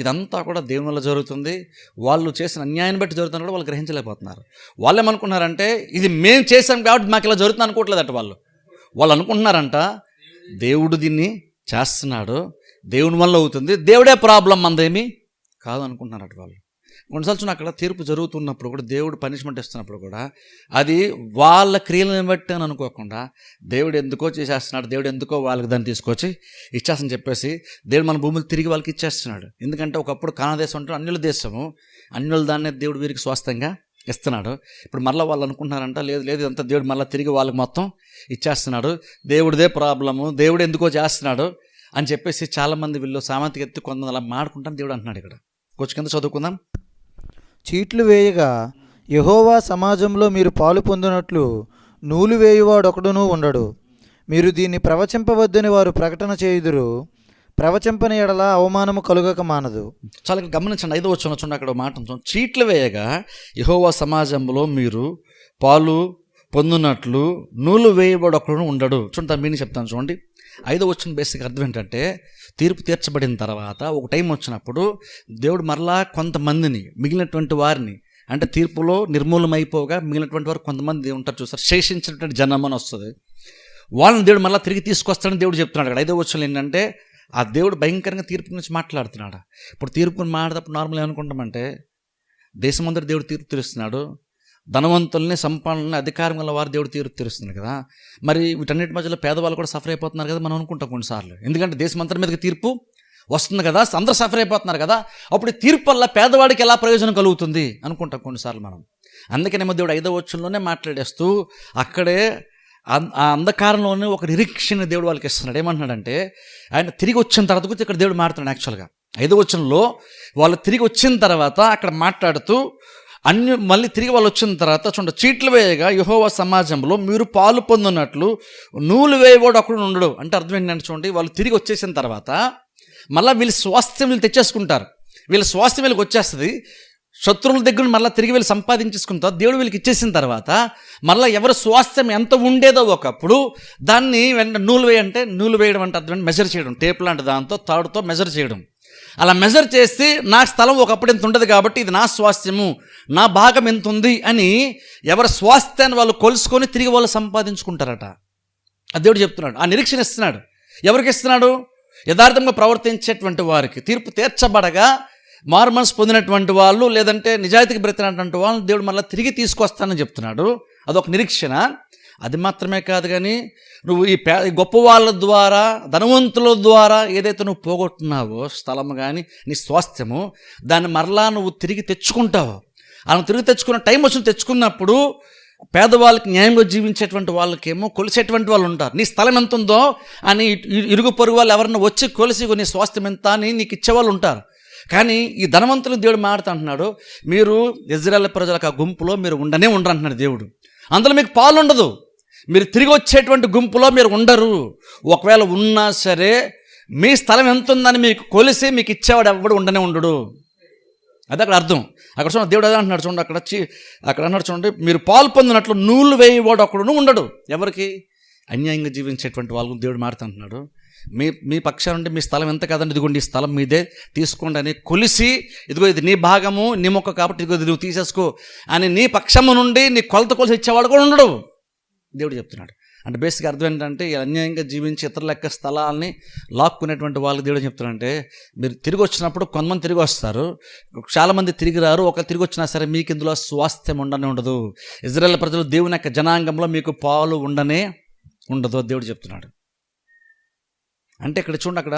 ఇదంతా కూడా దేవుని వల్ల జరుగుతుంది, వాళ్ళు చేసిన అన్యాయాన్ని బట్టి జరుగుతున్నా కూడా వాళ్ళు గ్రహించలేకపోతున్నారు. వాళ్ళు ఏమనుకుంటున్నారంటే, ఇది మేము చేసాం కాబట్టి మాకు ఇలా జరుగుతుంది అనుకోవట్లేదట. వాళ్ళు అనుకుంటున్నారంట, దేవుడు దీన్ని చేస్తున్నాడు, దేవుని వల్ల అవుతుంది, దేవుడే ప్రాబ్లం మందేమి కాదు అనుకుంటున్నారట వాళ్ళు. కొన్నిసార్లు చూడండి, అక్కడ తీర్పు జరుగుతున్నప్పుడు కూడా, దేవుడు పనిష్మెంట్ ఇస్తున్నప్పుడు కూడా, అది వాళ్ళ క్రియలను బట్టి అని అనుకోకుండా, దేవుడు ఎందుకో చేసేస్తున్నాడు, దేవుడు ఎందుకో వాళ్ళకి దాన్ని తీసుకొచ్చి ఇచ్చేస్తని చెప్పేసి దేవుడు మన భూములు తిరిగి వాళ్ళకి ఇచ్చేస్తున్నాడు. ఎందుకంటే ఒకప్పుడు కానా దేశం అంటే అన్యుల దేశము, అన్యుల దాన్నే దేవుడు వీరికి స్వాస్థ్యంగా ఇస్తున్నాడు. ఇప్పుడు మళ్ళీ వాళ్ళు అనుకుంటున్నారంట, లేదు ఇదంతా దేవుడు మళ్ళీ తిరిగి వాళ్ళకి మొత్తం ఇచ్చేస్తున్నాడు, దేవుడిదే ప్రాబ్లము, దేవుడు ఎందుకో చేస్తున్నాడు అని చెప్పేసి చాలామంది వీళ్ళు సామంతికి ఎత్తి కొంత అలా మాడుకుంటాను దేవుడు అంటున్నాడు. ఇక్కడ కొంచెం కింద చదువుకుందాం. చీట్లు వేయగా యెహోవా సమాజంలో మీరు పాలు పొందినట్లు నూలు వేయువాడొకడునూ ఉండడు. మీరు దీన్ని ప్రవచింపవద్దని వారు ప్రకటన చేయుదురు. ప్రవచింపని ఎడల అవమానము కలుగక మానదు. చాలా గమనించండి. 5వ వచనం చూడండి, అక్కడ మాట ఉంటుంది, చీట్లు వేయగా యెహోవా సమాజంలో మీరు పాలు పొందినట్లు నూలు వేయబడొకడునూ ఉండడు. చూడండి మీని చెప్తాను చూడండి. 5వ వచనం బేసిక్ అర్థం ఏంటంటే, తీర్పు తీర్చబడిన తర్వాత ఒక టైం వచ్చినప్పుడు దేవుడు మరలా కొంతమందిని, మిగిలినటువంటి వారిని, అంటే తీర్పులో నిర్మూలమైపోగా మిగిలినటువంటి వారు కొంతమంది ఉంటారు చూస్తారు, శేషించినటువంటి జనం అని వస్తుంది, వాళ్ళని దేవుడు మళ్ళీ తిరిగి తీసుకొస్తాడని దేవుడు చెప్తున్నాడు. అక్కడ 5వ వచనం ఏంటంటే, ఆ దేవుడు భయంకరంగా తీర్పు గురించి మాట్లాడుతున్నాడు. ఇప్పుడు తీర్పుని మాట్లాడేటప్పుడు నార్మల్ ఏమనుకుంటామంటే దేశమందరూ దేవుడు తీర్పు తీరుస్తున్నాడు, ధనవంతుల్ని సంపన్నుల్ని అధికారం గల వారు దేవుడు తీర్పు తీరుస్తున్నాడు కదా, మరి వీటన్నిటి మధ్యలో పేదవాళ్ళు కూడా సఫర్ అయిపోతున్నారు కదా మనం అనుకుంటాం కొన్నిసార్లు. ఎందుకంటే దేశమంతటి మీదకి తీర్పు వస్తుంది కదా, అందరూ సఫర్ అయిపోతున్నారు కదా, అప్పుడు ఈ తీర్పు వల్ల పేదవాడికి ఎలా ప్రయోజనం కలుగుతుంది అనుకుంటాం కొన్నిసార్లు మనం. అందుకనేమో దేవుడు 5వ వచనంలోనే మాట్లాడేస్తూ అక్కడే ఆ అంధకారంలోనే ఒక నిరీక్షణ దేవుడు వాళ్ళకి ఇస్తున్నాడు. ఏమంటున్నాడంటే ఆయన తిరిగి వచ్చిన తర్వాత గురించి ఇక్కడ దేవుడు మాట్లాడుతున్నాడు. యాక్చువల్గా 5వ వచనంలో వాళ్ళు తిరిగి వచ్చిన తర్వాత అక్కడ మాట్లాడుతూ మళ్ళీ తిరిగి వాళ్ళు వచ్చిన తర్వాత చూడండి, చీట్లు వేయగా యెహోవా సమాజంలో మీరు పాలు పొందున్నట్లు నూలు వేయవాడు అక్కడ ఉండడు. అంటే అర్థం ఏంటంటే చూడండి, వాళ్ళు తిరిగి వచ్చేసిన తర్వాత మళ్ళీ వీళ్ళు స్వాస్థ్యం వీళ్ళు తెచ్చేసుకుంటారు. వీళ్ళ స్వాస్థ్యం వీళ్ళకి వచ్చేస్తుంది. శత్రువుల దగ్గర మళ్ళీ తిరిగి వీళ్ళు సంపాదించేసుకుంటారు. దేవుడు వీళ్ళకి ఇచ్చేసిన తర్వాత మళ్ళీ ఎవరి స్వాస్థ్యం ఎంత ఉండేదో ఒకప్పుడు దాన్ని నూలు వేయంటే నూలు వేయడం అంటే అర్థం మెజర్ చేయడం, టేప్ లాంటి దాంతో తాడుతో మెజర్ చేయడం. అలా మెజర్ చేసి నా స్థలం ఒకప్పుడు ఎంత ఉంటుంది కాబట్టి ఇది నా స్వాస్థ్యము, నా భాగం ఎంత ఉంది అని ఎవరి స్వాస్థ్యాన్ని వాళ్ళు కొలుసుకొని తిరిగి వాళ్ళు సంపాదించుకుంటారట. అది దేవుడు చెప్తున్నాడు. ఆ నిరీక్షణ ఇస్తున్నాడు. ఎవరికి ఇస్తున్నాడు? యథార్థంగా ప్రవర్తించేటువంటి వారికి. తీర్పు తీర్చబడగా మారుమనసు పొందినటువంటి వాళ్ళు, లేదంటే నిజాయితీకి బ్రతికినటువంటి వాళ్ళు దేవుడు మళ్ళీ తిరిగి తీసుకొస్తానని చెప్తున్నాడు. అదొక నిరీక్షణ. అది మాత్రమే కాదు, కానీ నువ్వు ఈ గొప్ప వాళ్ళ ద్వారా, ధనవంతుల ద్వారా ఏదైతే నువ్వు పోగొట్టున్నావో స్థలం కానీ నీ స్వాస్థ్యము, దాన్ని మరలా నువ్వు తిరిగి తెచ్చుకుంటావు. అలా తిరిగి తెచ్చుకున్న టైం వచ్చి తెచ్చుకున్నప్పుడు పేదవాళ్ళకి న్యాయంగా జీవించేటువంటి వాళ్ళకేమో కొలిసేటువంటి వాళ్ళు ఉంటారు. నీ స్థలం ఎంత ఉందో అని ఇరుగు పొరుగు వాళ్ళు ఎవరన్నా వచ్చి కొలిసి నీ స్వాస్థ్యం ఎంత అని నీకు ఇచ్చేవాళ్ళు ఉంటారు. కానీ ఈ ధనవంతులను దేవుడు మాట్లాడుతున్నాడు, మీరు ఇజ్రాయేల్ ప్రజలకు ఆ గుంపులో మీరు ఉండనే ఉండరు అంటున్నాడు దేవుడు. అందులో మీకు పాలు ఉండదు. మీరు తిరిగి వచ్చేటువంటి గుంపులో మీరు ఉండరు. ఒకవేళ ఉన్నా సరే మీ స్థలం ఎంత ఉందని మీకు కొలిసి మీకు ఇచ్చేవాడు ఎవడు ఉండనే ఉండడు. అది అక్కడ అర్థం. అక్కడ చూడండి, దేవుడు అదే అంటున్నాడు చూడండి, అక్కడ అన్నాడు చూడండి, మీరు పాలు పొందినట్లు నూలు వేయవాడు అక్కడును ఉండడు. ఎవరికి? అన్యాయంగా జీవించేటువంటి వాళ్ళకు దేవుడు మాట్లాడుతున్నాడు. మీ పక్షాన నుండి మీ స్థలం ఎంత కాదండి, ఇదిగోండి ఈ స్థలం మీదే తీసుకోండి అని కొలిసి, ఇదిగో ఇది నీ భాగము, నీ మొక్క కాబట్టి ఇదిగో ఇది నువ్వు తీసేసుకో అని నీ పక్షము నుండి నీ కొలత కొలిసి ఇచ్చేవాడు కూడా ఉండడు దేవుడు చెప్తున్నాడు. అంటే బేసిక్గా అర్థం ఏంటంటే ఈ అన్యాయంగా జీవించి ఇతరుల యొక్క స్థలాల్ని లాక్కునేటువంటి వాళ్ళకి దేవుడు చెప్తున్నాడంటే, మీరు తిరిగి వచ్చినప్పుడు కొంతమంది తిరిగి వస్తారు, చాలామంది తిరిగి రారు. ఒక తిరిగి వచ్చినా సరే మీకు ఇందులో స్వాస్థ్యం ఉండనే ఉండదు. ఇజ్రాయేల్ ప్రజలు దేవుని యొక్క జనాంగంలో మీకు పాలు ఉండనే ఉండదు దేవుడు చెప్తున్నాడు. అంటే ఇక్కడ చూడండి, అక్కడ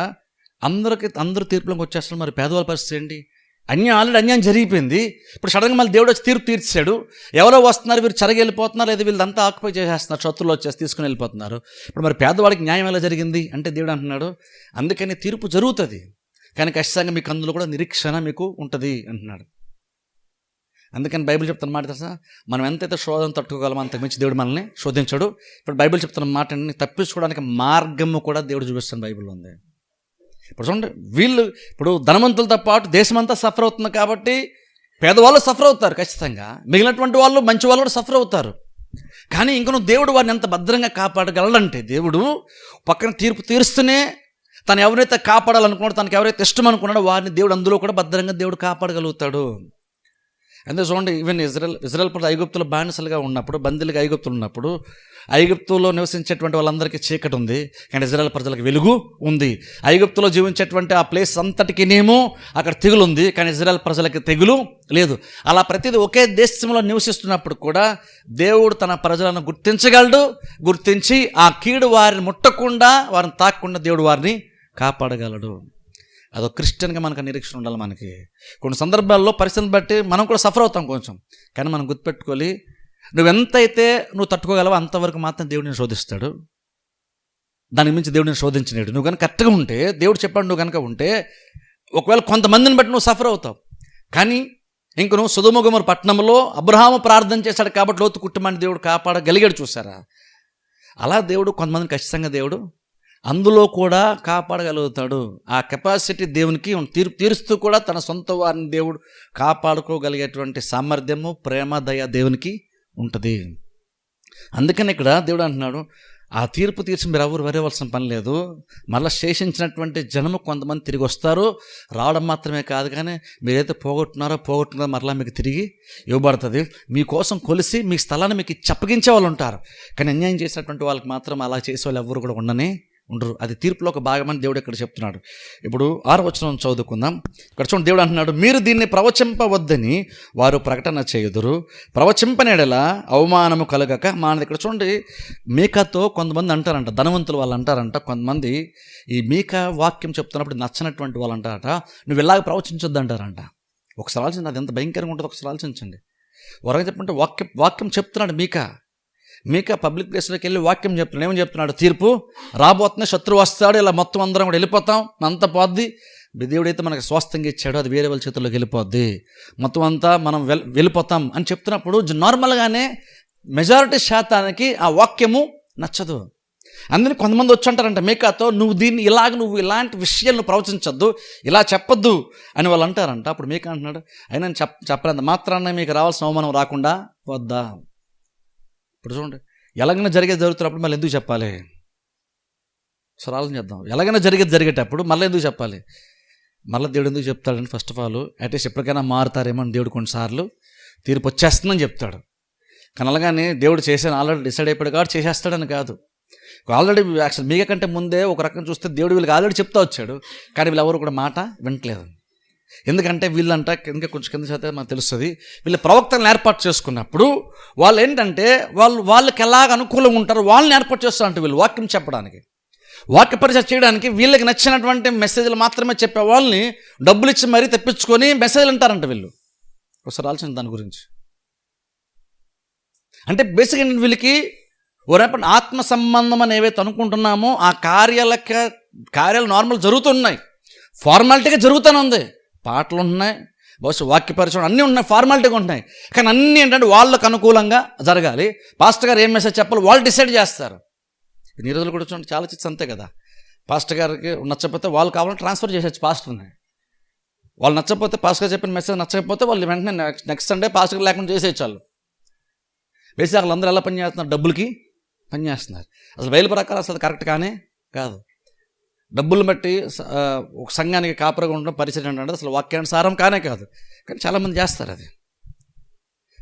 అందరూ తీర్పులోకి వచ్చేస్తారు. మరి పేదవాళ్ళ పరిస్థితి ఏంటి? ఆల్రెడీ అన్యాయం జరిగిపోయింది. ఇప్పుడు సడన్గా మళ్ళీ దేవుడు వచ్చి తీర్పు తీర్చాడు. ఎవరో వస్తున్నారు, వీరు చెరగి వెళ్ళిపోతున్నారు, లేదా వీళ్ళంతా ఆక్యుపై చేసేస్తున్నారు, శత్రువులు వచ్చేసి తీసుకుని వెళ్ళిపోతున్నారు. ఇప్పుడు మరి పేదవాడికి న్యాయం ఎలా జరిగింది అంటే దేవుడు అంటున్నాడు, అందుకని తీర్పు జరుగుతుంది, కానీ ఖచ్చితంగా మీకు అందులో కూడా నిరీక్షణ మీకు ఉంటుంది అంటున్నాడు. అందుకని బైబిల్ చెప్తున్న మాట తెలుసా, మనం ఎంతైతే శోధన తట్టుకోగలమో అంతకుమించి దేవుడు మనల్ని శోధించడు. ఇప్పుడు బైబిల్ చెప్తున్న మాటని తప్పించుకోవడానికి మార్గము కూడా దేవుడు చూపిస్తాను బైబిల్లో ఉంది. ఇప్పుడు చూడండి, వీళ్ళు ఇప్పుడు ధనవంతులతో పాటు దేశమంతా సఫర్ అవుతుంది కాబట్టి పేదవాళ్ళు సఫర్ అవుతారు ఖచ్చితంగా, మిగిలినటువంటి వాళ్ళు మంచి వాళ్ళు కూడా సఫర్ అవుతారు. కానీ ఇంక నువ్వు దేవుడు వారిని ఎంత భద్రంగా కాపాడగలడంటే, దేవుడు పక్కన తీర్పు తీరుస్తూనే తను ఎవరైతే కాపాడాలనుకున్నాడో, తనకు ఎవరైతే ఇష్టం అనుకున్నాడో వారిని దేవుడు అందులో కూడా భద్రంగా దేవుడు కాపాడగలుగుతాడు. అందుకే చూడండి, ఈవెన్ ఇజ్రాయెల్ ప్రజలు ఐగుప్తులో బానిసలుగా ఉన్నప్పుడు, బందీలుగా ఐగుప్తులు ఉన్నప్పుడు, ఐగుప్తులో నివసించేటువంటి వాళ్ళందరికీ చీకటి ఉంది, కానీ ఇజ్రాయెల్ ప్రజలకు వెలుగు ఉంది. ఐగుప్తులో జీవించేటువంటి ఆ ప్లేస్ అంతటికినేమో అక్కడ తెగులు ఉంది, కానీ ఇజ్రాయెల్ ప్రజలకి తెగులు లేదు. అలా ప్రతిదీ ఒకే దేశంలో నివసిస్తున్నప్పుడు కూడా దేవుడు తన ప్రజలను గుర్తించగలడు. గుర్తించి ఆ కీడు వారిని ముట్టకుండా, వారిని తాకకుండా దేవుడు వారిని కాపాడగలడు. అదొక క్రిస్టియన్గా మనకు నిరీక్షణ ఉండాలి. మనకి కొన్ని సందర్భాల్లో పరిస్థితిని బట్టి మనం కూడా సఫర్ అవుతాం కొంచెం, కానీ మనం గుర్తుపెట్టుకోవాలి, నువ్వెంతైతే నువ్వు తట్టుకోగలవో అంతవరకు మాత్రం దేవుడిని శోధిస్తాడు. దానికి మించి దేవుడిని శోధించినాడు. నువ్వు కనుక కరెక్ట్గా ఉంటే, దేవుడు చెప్పాడు నువ్వు కనుక ఉంటే, ఒకవేళ కొంతమందిని బట్టి నువ్వు సఫర్ అవుతావు, కానీ ఇంక నువ్వు సొదొమ గొమొర్రా పట్టణంలో అబ్రహాము ప్రార్థన చేశాడు కాబట్టి లోతు కుటుంబాన్ని దేవుడు కాపాడగలిగాడు. చూసారా, అలా దేవుడు కొంతమందిని ఖచ్చితంగా దేవుడు అందులో కూడా కాపాడగలుగుతాడు. ఆ కెపాసిటీ దేవునికి తీర్పు తీరుస్తూ కూడా తన సొంత వారిని దేవుడు కాపాడుకోగలిగేటువంటి సామర్థ్యము, ప్రేమ, దయ దేవునికి ఉంటుంది. అందుకని ఇక్కడ దేవుడు అంటున్నాడు, ఆ తీర్పు తీర్చి మీరు ఎవరు వరేవలసిన పని లేదు. మళ్ళీ శేషించినటువంటి జనము కొంతమంది తిరిగి వస్తారు. రావడం మాత్రమే కాదు, కానీ మీరైతే పోగొట్టున్నారో మరలా మీకు తిరిగి ఇవ్వబడుతుంది. మీకోసం కొలిసి మీ స్థలాన్ని మీకు చప్పగించే వాళ్ళు ఉంటారు, కానీ అన్యాయం చేసినటువంటి వాళ్ళకి మాత్రం అలా చేసే వాళ్ళు ఎవరు కూడా ఉండనే ఉండరు. అది తీర్పులో ఒక భాగమని దేవుడు ఇక్కడ చెప్తున్నాడు. ఇప్పుడు 6వ వచనం చదువుకుందాం. ఇక్కడ చూడండి, దేవుడు అంటున్నాడు, మీరు దీన్ని ప్రవచింపవద్దని వారు ప్రకటన చేయుదురు, ప్రవచింపనేడలా అవమానము కలగక మానది. ఇక్కడ చూడండి, మీకాతో కొంతమంది అంటారంట, ధనవంతులు వాళ్ళు అంటారంట, కొంతమంది ఈ మీకా వాక్యం చెప్తున్నప్పుడు నచ్చనటువంటి వాళ్ళు అంటారట, నువ్వు ఇలాగ ప్రవచించొద్దు అంటారంట. ఒకసారి ఆలోచించండి, అది ఎంత భయంకరంగా ఉంటుందో ఒకసారి ఆలోచించండి. వరంగా చెప్పంటే వాక్యం చెప్తున్నాడు మీకా పబ్లిక్ ప్లేస్లోకి వెళ్ళి వాక్యం చెప్తున్నాడు. ఏమని చెప్తున్నాడు? తీర్పు రాబోతున్న శత్రువు వస్తాడు, ఇలా మొత్తం అందరం కూడా వెళ్ళిపోతాం, అంత పోద్ది. దేవుడైతే మనకు స్వాస్థంగా ఇచ్చాడు, అది వేరే వాళ్ళ చేతుల్లోకి వెళ్ళిపోద్ది, మొత్తం అంతా మనం వెళ్ళిపోతాం అని చెప్తున్నప్పుడు నార్మల్గానే మెజారిటీ శాతానికి ఆ వాక్యము నచ్చదు. అందుకని కొంతమంది వచ్చి అంటారంట మీకాతో, నువ్వు ఇలాంటి విషయాలను ప్రవచించొద్దు, ఇలా చెప్పొద్దు అని వాళ్ళు అంటారంట. అప్పుడు మీకా అంటున్నాడు, అయినా చెప్పలేంత మాత్రాన్ని మీకు రావాల్సిన అవమానం రాకుండా వద్దా? ఇప్పుడు చూడండి, ఎలాగైనా జరుగుతున్నప్పుడు మళ్ళీ ఎందుకు చెప్పాలి? సరే ఆలోచన చేద్దాం. ఎలాగైనా జరిగేటప్పుడు మళ్ళీ ఎందుకు చెప్పాలి? మళ్ళీ దేవుడు ఎందుకు చెప్తాడని ఫస్ట్ ఆఫ్ ఆల్ అట్లీస్ట్ ఎప్పటికైనా మారుతారేమో అని దేవుడు కొన్నిసార్లు తీర్పు వచ్చేస్తుందని చెప్తాడు. కానీ అలాగని దేవుడు ఆల్రెడీ డిసైడ్ అయిపోయాడు కాబట్టి చేసేస్తాడని కాదు. ఆల్రెడీ యాక్చువల్ మీక కంటే ముందే ఒక రకం చూస్తే దేవుడు వీళ్ళకి ఆల్రెడీ చెప్తా వచ్చాడు, కానీ వీళ్ళు ఎవరు కూడా మాట వినట్లేదు. ఎందుకంటే వీళ్ళంట ఇంకా కొంచెం కింద శాతం మనకు తెలుస్తుంది, వీళ్ళు ప్రవక్తలను ఏర్పాటు చేసుకున్నప్పుడు వాళ్ళు ఏంటంటే వాళ్ళకి ఎలాగ అనుకూలంగా ఉంటారో వాళ్ళని ఏర్పాటు చేస్తారంట. వీళ్ళు వాక్యం చెప్పడానికి, వాక్య పరిచయం చేయడానికి వీళ్ళకి నచ్చినటువంటి మెసేజ్లు మాత్రమే చెప్పే వాళ్ళని డబ్బులు ఇచ్చి మరీ తెప్పించుకొని మెసేజ్లు అంటారంట వీళ్ళు. ఒకసారి ఆలోచన దాని గురించి. అంటే బేసిక్గా వీళ్ళకి రేపు ఆత్మ సంబంధం అని ఏవైతే అనుకుంటున్నామో ఆ కార్యాలు నార్మల్ జరుగుతున్నాయి, ఫార్మాలిటీగా జరుగుతూనే ఉంది. పాటలు ఉంటున్నాయి, బహుశా వాక్య పరిచయం అన్నీ ఉన్నాయి, ఫార్మాలిటీగా ఉంటున్నాయి. కానీ అన్నీ ఏంటంటే వాళ్ళకు అనుకూలంగా జరగాలి. పాస్టర్ గారు ఏం మెసేజ్ చెప్పాలి వాళ్ళు డిసైడ్ చేస్తారు. ఈ రోజులు కూడా చూడండి, చాలా చిత్స్ అంతే కదా. పాస్టర్ గారికి నచ్చకపోతే వాళ్ళు కావాలంటే ట్రాన్స్ఫర్ చేసేచ్చు పాస్టర్ని. వాళ్ళు నచ్చకపోతే పాస్టర్ గారు చెప్పిన మెసేజ్ నచ్చకపోతే వాళ్ళు వెంటనే నెక్స్ట్ సండే పాస్టర్ గారు లేకుండా చేసేయచ్చు. వాళ్ళు బేసిక్ వాళ్ళందరూ ఎలా పనిచేస్తున్నారు? డబ్బులకి పనిచేస్తున్నారు. అసలు బయలు ప్రకారం అసలు కరెక్ట్ కానీ కాదు. డబ్బులను బట్టి ఒక సంఘానికి కాపరగా ఉండడం పరిచయం అంటే అసలు వాక్యానుసారం కానే కాదు. కానీ చాలామంది చేస్తారు. అది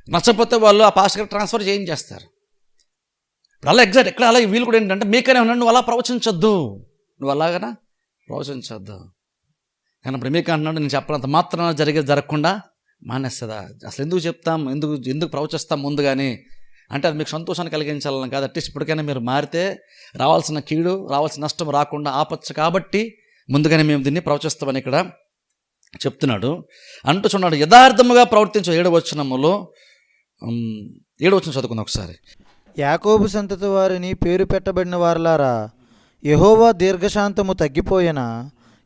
నచ్చకపోతే వాళ్ళు ఆ పాస్టర్ ట్రాన్స్ఫర్ చేయించేస్తారు. అలా ఎగ్జాక్ట్ ఎక్కడ అలాగే వీళ్ళు కూడా ఏంటంటే మీకనే ఉన్నాడు, నువ్వు అలా ప్రవచించొద్దు, నువ్వు అలాగనా ప్రవచించొద్దు. కానీ ఇప్పుడు మీకు అంటున్నాడు, నేను చెప్పినంత మాత్రాన జరగకుండా మానేస్తుందా? అసలు ఎందుకు చెప్తాం, ఎందుకు ప్రవచిస్తాం ముందుగానే అంటే అది మీకు సంతోషాన్ని కలిగించాలని కాదు. అట్లీస్ట్ ఇప్పటికైనా మీరు మారితే రావాల్సిన కీడు, రావాల్సిన నష్టం రాకుండా ఆపచ్చు కాబట్టి ముందుగానే మేము దీన్ని ప్రవచిస్తామని ఇక్కడ చెప్తున్నాడు. అంటూ చూడండి, యథార్థముగా ప్రవర్తించే 7వ వచనములో 7వ వచనం చదువుకుందాం ఒకసారి. యాకోబు సంతతి వారిని పేరు పెట్టబడిన వారలారా, యెహోవా దీర్ఘశాంతము తగ్గిపోయిన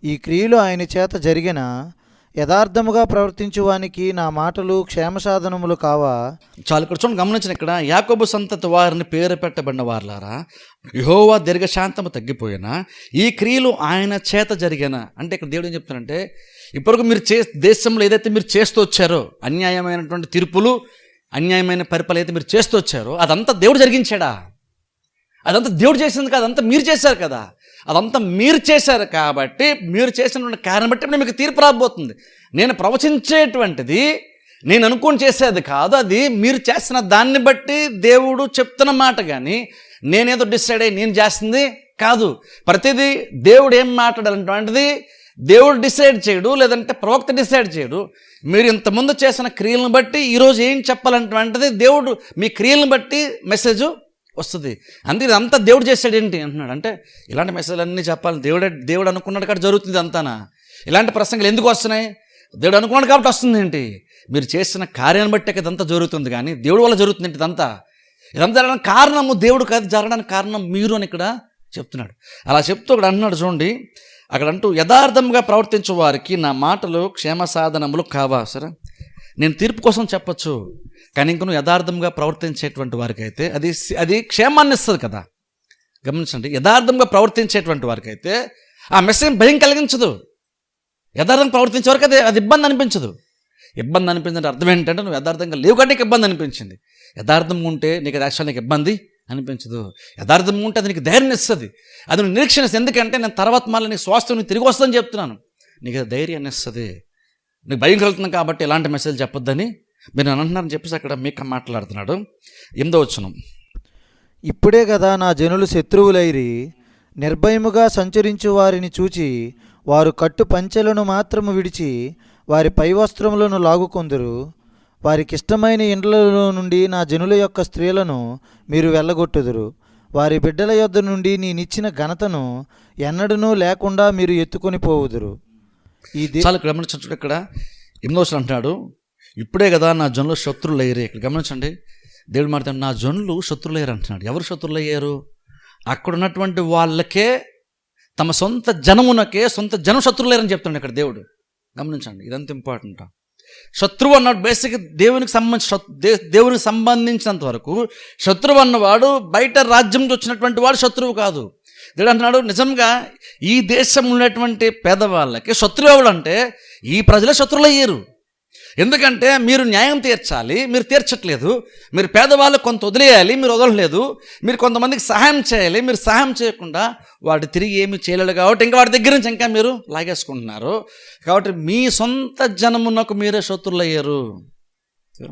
ఈ క్రియలు ఆయన చేత జరిగిన యథార్థముగా ప్రవర్తించువానికి నా మాటలు క్షేమసాధనములు కావా? చాలు. ఇక్కడ చూడండి, గమనించిన ఇక్కడ యాకోబు సంతతి వారిని పేరు పెట్టబడిన వారలారా, యెహోవా దీర్ఘశాంతము తగ్గిపోయినా ఈ క్రియలు ఆయన చేత జరిగిన అంటే ఇక్కడ దేవుడు ఏం చెప్తున్నారంటే, ఇప్పటివరకు మీరు దేశంలో ఏదైతే మీరు చేస్తూ వచ్చారో అన్యాయమైనటువంటి తీర్పులు, అన్యాయమైన పరిపాలన అయితే మీరు చేస్తూ వచ్చారో అదంతా దేవుడు జరిగించాడా? అదంతా దేవుడు చేసింది కదా, అదంతా మీరు చేశారు కదా. అదంతా మీరు చేశారు కాబట్టి మీరు చేసినటువంటి కారణం బట్టి మీకు తీర్పు రాబోతుంది. నేను ప్రవచించేటువంటిది నేను అనుకుని చేసేది కాదు, అది మీరు చేస్తున్న దాన్ని బట్టి దేవుడు చెప్తున్న మాట. కానీ నేనేదో డిసైడ్ అయ్యి నేను చేస్తుంది కాదు. ప్రతిదీ దేవుడు ఏం మాట్లాడాలంటువంటిది దేవుడు డిసైడ్ చేయడు, లేదంటే ప్రవక్త డిసైడ్ చేయడు. మీరు ఇంతకుముందు చేసిన క్రియలను బట్టి ఈరోజు ఏం చెప్పాలంటువంటిది దేవుడు మీ క్రియలను బట్టి మెసేజ్ వస్తుంది. అందుకే ఇదంతా దేవుడు చేశాడు ఏంటి అంటున్నాడు. అంటే ఇలాంటి మెసేజ్లు అన్నీ చెప్పాలి, దేవుడు అనుకున్నాడు కాబట్టి జరుగుతుంది అంతానా. ఇలాంటి ప్రసంగాలు ఎందుకు వస్తున్నాయి? దేవుడు అనుకున్నాడు కాబట్టి వస్తుంది ఏంటి? మీరు చేసిన కార్యాన్ని బట్టి ఇదంతా జరుగుతుంది, కానీ దేవుడు వల్ల జరుగుతుంది ఏంటి ఇదంతా? ఇదంతా జరగడానికి కారణము దేవుడు కాదు, జరగడానికి కారణం మీరు అని ఇక్కడ చెప్తున్నాడు. అలా చెప్తూ ఇక్కడ అంటున్నాడు చూడండి, అక్కడ అంటూ యథార్థంగా ప్రవర్తించే వారికి నా మాటలు క్షేమ సాధనములు కావా? సరే, నేను తీర్పు కోసం చెప్పచ్చు, కానీ ఇంక నువ్వు యథార్థంగా ప్రవర్తించేటువంటి వారికి అయితే అది క్షేమాన్ని ఇస్తుంది కదా. గమనించండి, యథార్థంగా ప్రవర్తించేటువంటి వారికి అయితే ఆ మెసేజ్ భయం కలిగించదు. యథార్థంగా ప్రవర్తించే వరకు అది ఇబ్బంది అనిపించదు. ఇబ్బంది అనిపించిందంటే అర్థం ఏంటంటే నువ్వు యథార్థంగా లేవు కాబట్టి నీకు ఇబ్బంది అనిపించింది. యథార్థంగా ఉంటే నీకు యాక్చువల్ నీకు ఇబ్బంది అనిపించదు. యథార్థంగా ఉంటే అది నీకు ధైర్యం ఇస్తుంది, అది నువ్వు నిరీక్షణ ఇస్తుంది. ఎందుకంటే నేను తర్వాత మళ్ళీ నీ స్వాస్థ్యం తిరిగి వస్తుందని చెప్తున్నాను. నీకు అది ధైర్యాన్ని ఇస్తుంది. నీకు భయం కలుగుతుంది కాబట్టి ఎలాంటి మెసేజ్ చెప్పొద్దని మీరు అంటున్నారని చెప్పేసి అక్కడ మీకు మాట్లాడుతున్నాడు. 8వ వచనం, ఇప్పుడే కదా నా జనులు శత్రువులైరి, నిర్భయముగా సంచరించు వారిని చూచి వారు కట్టు పంచెలను మాత్రము విడిచి వారి పైవస్త్రములను లాగుకొందురు. వారికిష్టమైన ఇండ్లలో నుండి నా జనుల యొక్క స్త్రీలను మీరు వెళ్ళగొట్టుదురు. వారి బిడ్డల యొద్ద నుండి నేనిచ్చిన ఘనతను ఎన్నడూనూ లేకుండా మీరు ఎత్తుకొని పోవుదురు. చాలా గమనించండి, ఇక్కడ 8వ అంటున్నాడు, ఇప్పుడే కదా నా జనులు శత్రువులు అయ్యారు. ఇక్కడ గమనించండి, దేవుడు మాట్లాడు నా జనులు శత్రువులు అయ్యారు అంటున్నాడు. ఎవరు శత్రువులు అయ్యారు? అక్కడ ఉన్నటువంటి వాళ్ళకే, తమ సొంత జనమునకే సొంత జనం శత్రువులు అయ్యారని చెప్తున్నాడు ఇక్కడ దేవుడు. గమనించండి, ఇదంతా ఇంపార్టెంట్. శత్రువు అన్నాడు బేసిక్ దేవునికి సంబంధించినంత వరకు శత్రువు అన్నవాడు బయట రాజ్యం నుంచి వచ్చినటువంటి వాడు శత్రువు కాదు. దేవుడు అంటున్నాడు నిజంగా ఈ దేశంలో ఉన్నటువంటి పేదవాళ్ళకి శత్రువు ఎవడు అంటే ఈ ప్రజలే శత్రువులు అయ్యారు. ఎందుకంటే మీరు న్యాయం తీర్చాలి, మీరు తీర్చట్లేదు. మీరు పేదవాళ్ళు కొంత వదిలేయాలి, మీరు వదలలేదు. మీరు కొంతమందికి సహాయం చేయాలి, మీరు సహాయం చేయకుండా వాడు తిరిగి ఏమి చేయలేడు. కాబట్టి ఇంకా వాడి దగ్గర నుంచి ఇంకా మీరు లాగేసుకుంటున్నారు. కాబట్టి మీ సొంత జనమునకు మీరే శత్రువులు అయ్యారు.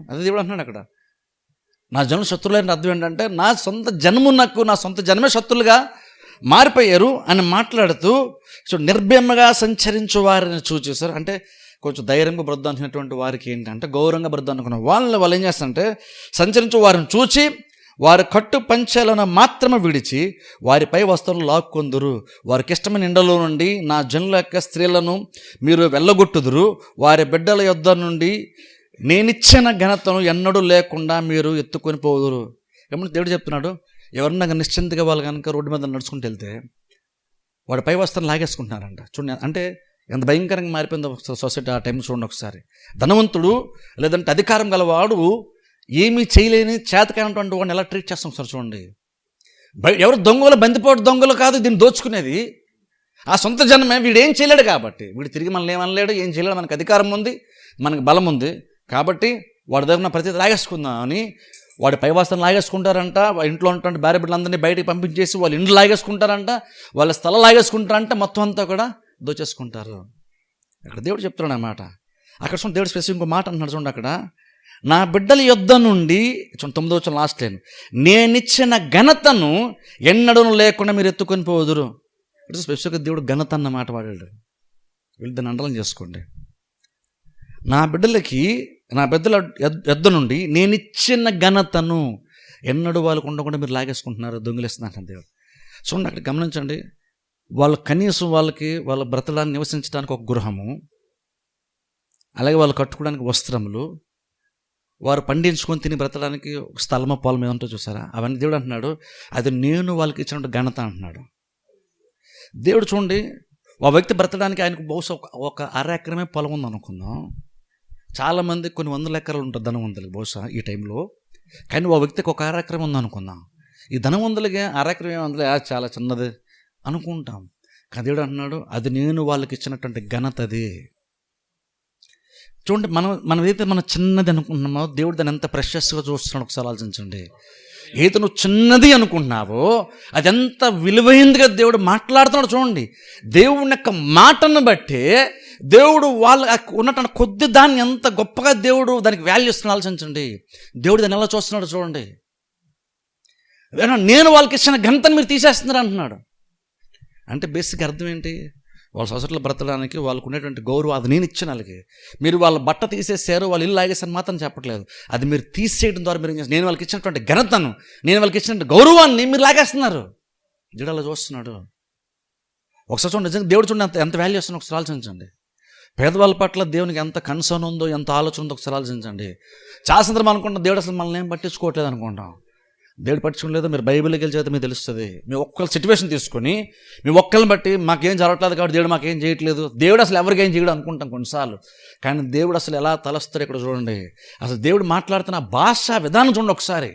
అదే దేవుడు అంటున్నాడు అక్కడ, నా జనులు శత్రువులు అయిన అర్థం ఏంటంటే నా సొంత జనమునకు, నా సొంత జనమే శత్రులుగా మారిపోయారు అని మాట్లాడుతూ నిర్భయముగా సంచరించు వారిని చూసారు. అంటే కొంచెం ధైర్యంగా బ్రద్దు అనుకున్నటువంటి వారికి ఏంటంటే గౌరవంగా బ్రద్దు అనుకున్న వాళ్ళు ఏం చేస్తారంటే సంచరించు వారిని చూచి వారి కట్టు పంచెలను మాత్రమే విడిచి వారిపై వస్త్రాలు లాక్కొందురు. వారికి ఇష్టమైన ఇండలో నుండి నా జనుల యొక్క స్త్రీలను మీరు వెళ్ళగొట్టుదురు. వారి బిడ్డల యొద్ద నుండి నేనిచ్చిన ఘనతను ఎన్నడూ లేకుండా మీరు ఎత్తుకొని పోదురు. ఏమన్నా దేవుడు చెప్తున్నాడు, ఎవరన్నా నిశ్చింతగా వాళ్ళు కనుక రోడ్డు మీద నడుచుకుంటూ వెళ్తే వాడి పై వస్త్రం లాగేసుకుంటున్నారంట. చూడండి, అంటే ఎంత భయంకరంగా మారిపోయిందో సొసైటీ ఆ టైం చూడండి ఒకసారి. ధనవంతుడు లేదంటే అధికారం గలవాడు ఏమీ చేయలేని చేతకానటువంటి వాడిని ఎలా ట్రీట్ చేస్తాం ఒకసారి చూడండి. ఎవరు దొంగలు, బందిపోటు దొంగలు కాదు దీన్ని దోచుకునేది, ఆ సొంత జనమే. వీడు ఏం చేయలేడు కాబట్టి వీడు తిరిగి మనల్ని ఏమనలేడు, ఏం చేయలేడు. మనకు అధికారం ఉంది, మనకు బలం ఉంది కాబట్టి వాడి దగ్గర ప్రతి లాగేసుకుందాం అని వాడి పైవాసన లాగేసుకుంటారంట. ఇంట్లో ఉన్నటువంటి భార్య బిడ్డలందరినీ బయటికి పంపించేసి వాళ్ళు ఇండ్లు లాగేసుకుంటారంట, వాళ్ళ స్థలం లాగేసుకుంటారంట, మొత్తం అంతా కూడా దోచేసుకుంటారు. అక్కడ దేవుడు చెప్తున్నాడు అన్నమాట. అక్కడ చూడండి, దేవుడు స్పెసిఫిక్ ఇంకో మాట అంటున్నాడు చూడండి అక్కడ, నా బిడ్డల యొద్ద నుండి 9వ వచనం లాస్ట్ లైన్, నేనిచ్చిన ఘనతను ఎన్నడూ లేకుండా మీరు ఎత్తుకొని పోదురు. ఇటు స్పెసిఫిక్గా దేవుడు ఘనత అన్న మాట వాడాడు. వీళ్ళు దాన్ని అండలం చేసుకోండి. నా బిడ్డల యొద్ద నుండి నేనిచ్చిన ఘనతను ఎన్నడూ వాళ్ళకు ఉండకుండా మీరు లాగేసుకుంటున్నారు, దొంగిలిస్తున్నారు దేవుడు. చూడండి అక్కడ గమనించండి, వాళ్ళు కనీసం వాళ్ళ బ్రతడానికి నివసించడానికి ఒక గృహము, అలాగే వాళ్ళు కట్టుకోవడానికి వస్త్రములు, వారు పండించుకొని తిని బ్రతడానికి ఒక స్థలమో పొలం ఏదంటో చూసారా, అవన్నీ దేవుడు అంటున్నాడు అది నేను వాళ్ళకి ఇచ్చిన ఘనత అంటున్నాడు దేవుడు. చూడండి, ఆ వ్యక్తి బ్రతడానికి ఆయనకు బహుశా ఒక 1/2 ఎకరమే పొలం ఉంది అనుకుందాం. చాలామంది కొన్ని 100 ఎకరాలు ఉంటుంది ధనవంతులకి బహుశా ఈ టైంలో, కానీ ఆ వ్యక్తికి ఒక 1/2 ఎకరం ఉంది అనుకుందాం. ఈ ధనవంతులకి 1/2 ఎకరం ఏమందులే చాలా చిన్నది అనుకుంటాం. కానీ దేవుడు అంటున్నాడు అది నేను వాళ్ళకి ఇచ్చినటువంటి ఘనత. అది చూడండి, మనం ఏదైతే మనం చిన్నది అనుకుంటున్నామో దేవుడు దాన్ని ఎంత ప్రెషస్గా చూస్తున్నాడు ఒకసారి ఆలోచించండి. ఏదో నువ్వు చిన్నది అనుకుంటున్నావో అది ఎంత విలువైందిగా దేవుడు మాట్లాడుతున్నాడు చూడండి. దేవుని యొక్క మాటను బట్టి దేవుడు వాళ్ళ ఉన్నటువంటి కొద్ది దాన్ని ఎంత గొప్పగా దేవుడు దానికి వాల్యూ ఇస్తున్నాడు ఆలోచించండి. దేవుడు దాన్ని ఎలా చూస్తున్నాడు చూడండి. నేను వాళ్ళకి ఇచ్చిన ఘనతను మీరు తీసేస్తున్నారు అంటున్నాడు. అంటే బేసిక్ అర్థం ఏంటి? వాళ్ళ సొసైటీలో బ్రతకడానికి వాళ్ళకు ఉండేటువంటి గౌరవం అది నేను ఇచ్చిన వాళ్ళకి. మీరు వాళ్ళ బట్ట తీసేసారు, వాళ్ళు ఇల్లు లాగేసారు మాత్రం చెప్పట్లేదు. అది మీరు తీసేయడం ద్వారా మీరు నేను వాళ్ళకి ఇచ్చినటువంటి ఘనతను, నేను వాళ్ళకి ఇచ్చినటువంటి గౌరవాన్ని మీరు లాగేస్తున్నారు. దేవుడు అలా చూస్తున్నాడు. ఒకసారి చూడండి, నిజంగా దేవుడు చూడండి ఎంత వాల్యూ ఇస్తున్నా ఒకసారి ఆలోచించండి. పేదవాళ్ళ పట్ల దేవునికి ఎంత కన్సర్న్ ఉందో, ఎంత ఆలోచన ఉందో ఒకసారి ఆలోచించండి. చాలా సందర్భం అనుకుంటాం దేవుడు అసలు మనల్ని ఏం పట్టించుకోవట్లేదు అనుకుంటాం. దేవుడు పట్టించుకోలేదు. మీరు బైబిల్కి వెళ్ళి చదివితే మీకు తెలుస్తుంది. మీ ఒక్కళ్ళ సిచ్యువేషన్ తీసుకొని మీ ఒక్కరిని బట్టి మాకేం జరగట్లేదు కాబట్టి దేవుడు మాకేం చేయట్లేదు, దేవుడు అసలు ఎవరికి ఏం చేయడం అనుకుంటాం కొన్నిసార్లు. కానీ దేవుడు అసలు ఎలా తలస్తాడు ఇక్కడ చూడండి. అసలు దేవుడు మాట్లాడుతున్న భాష విధానం చూడండి ఒకసారి.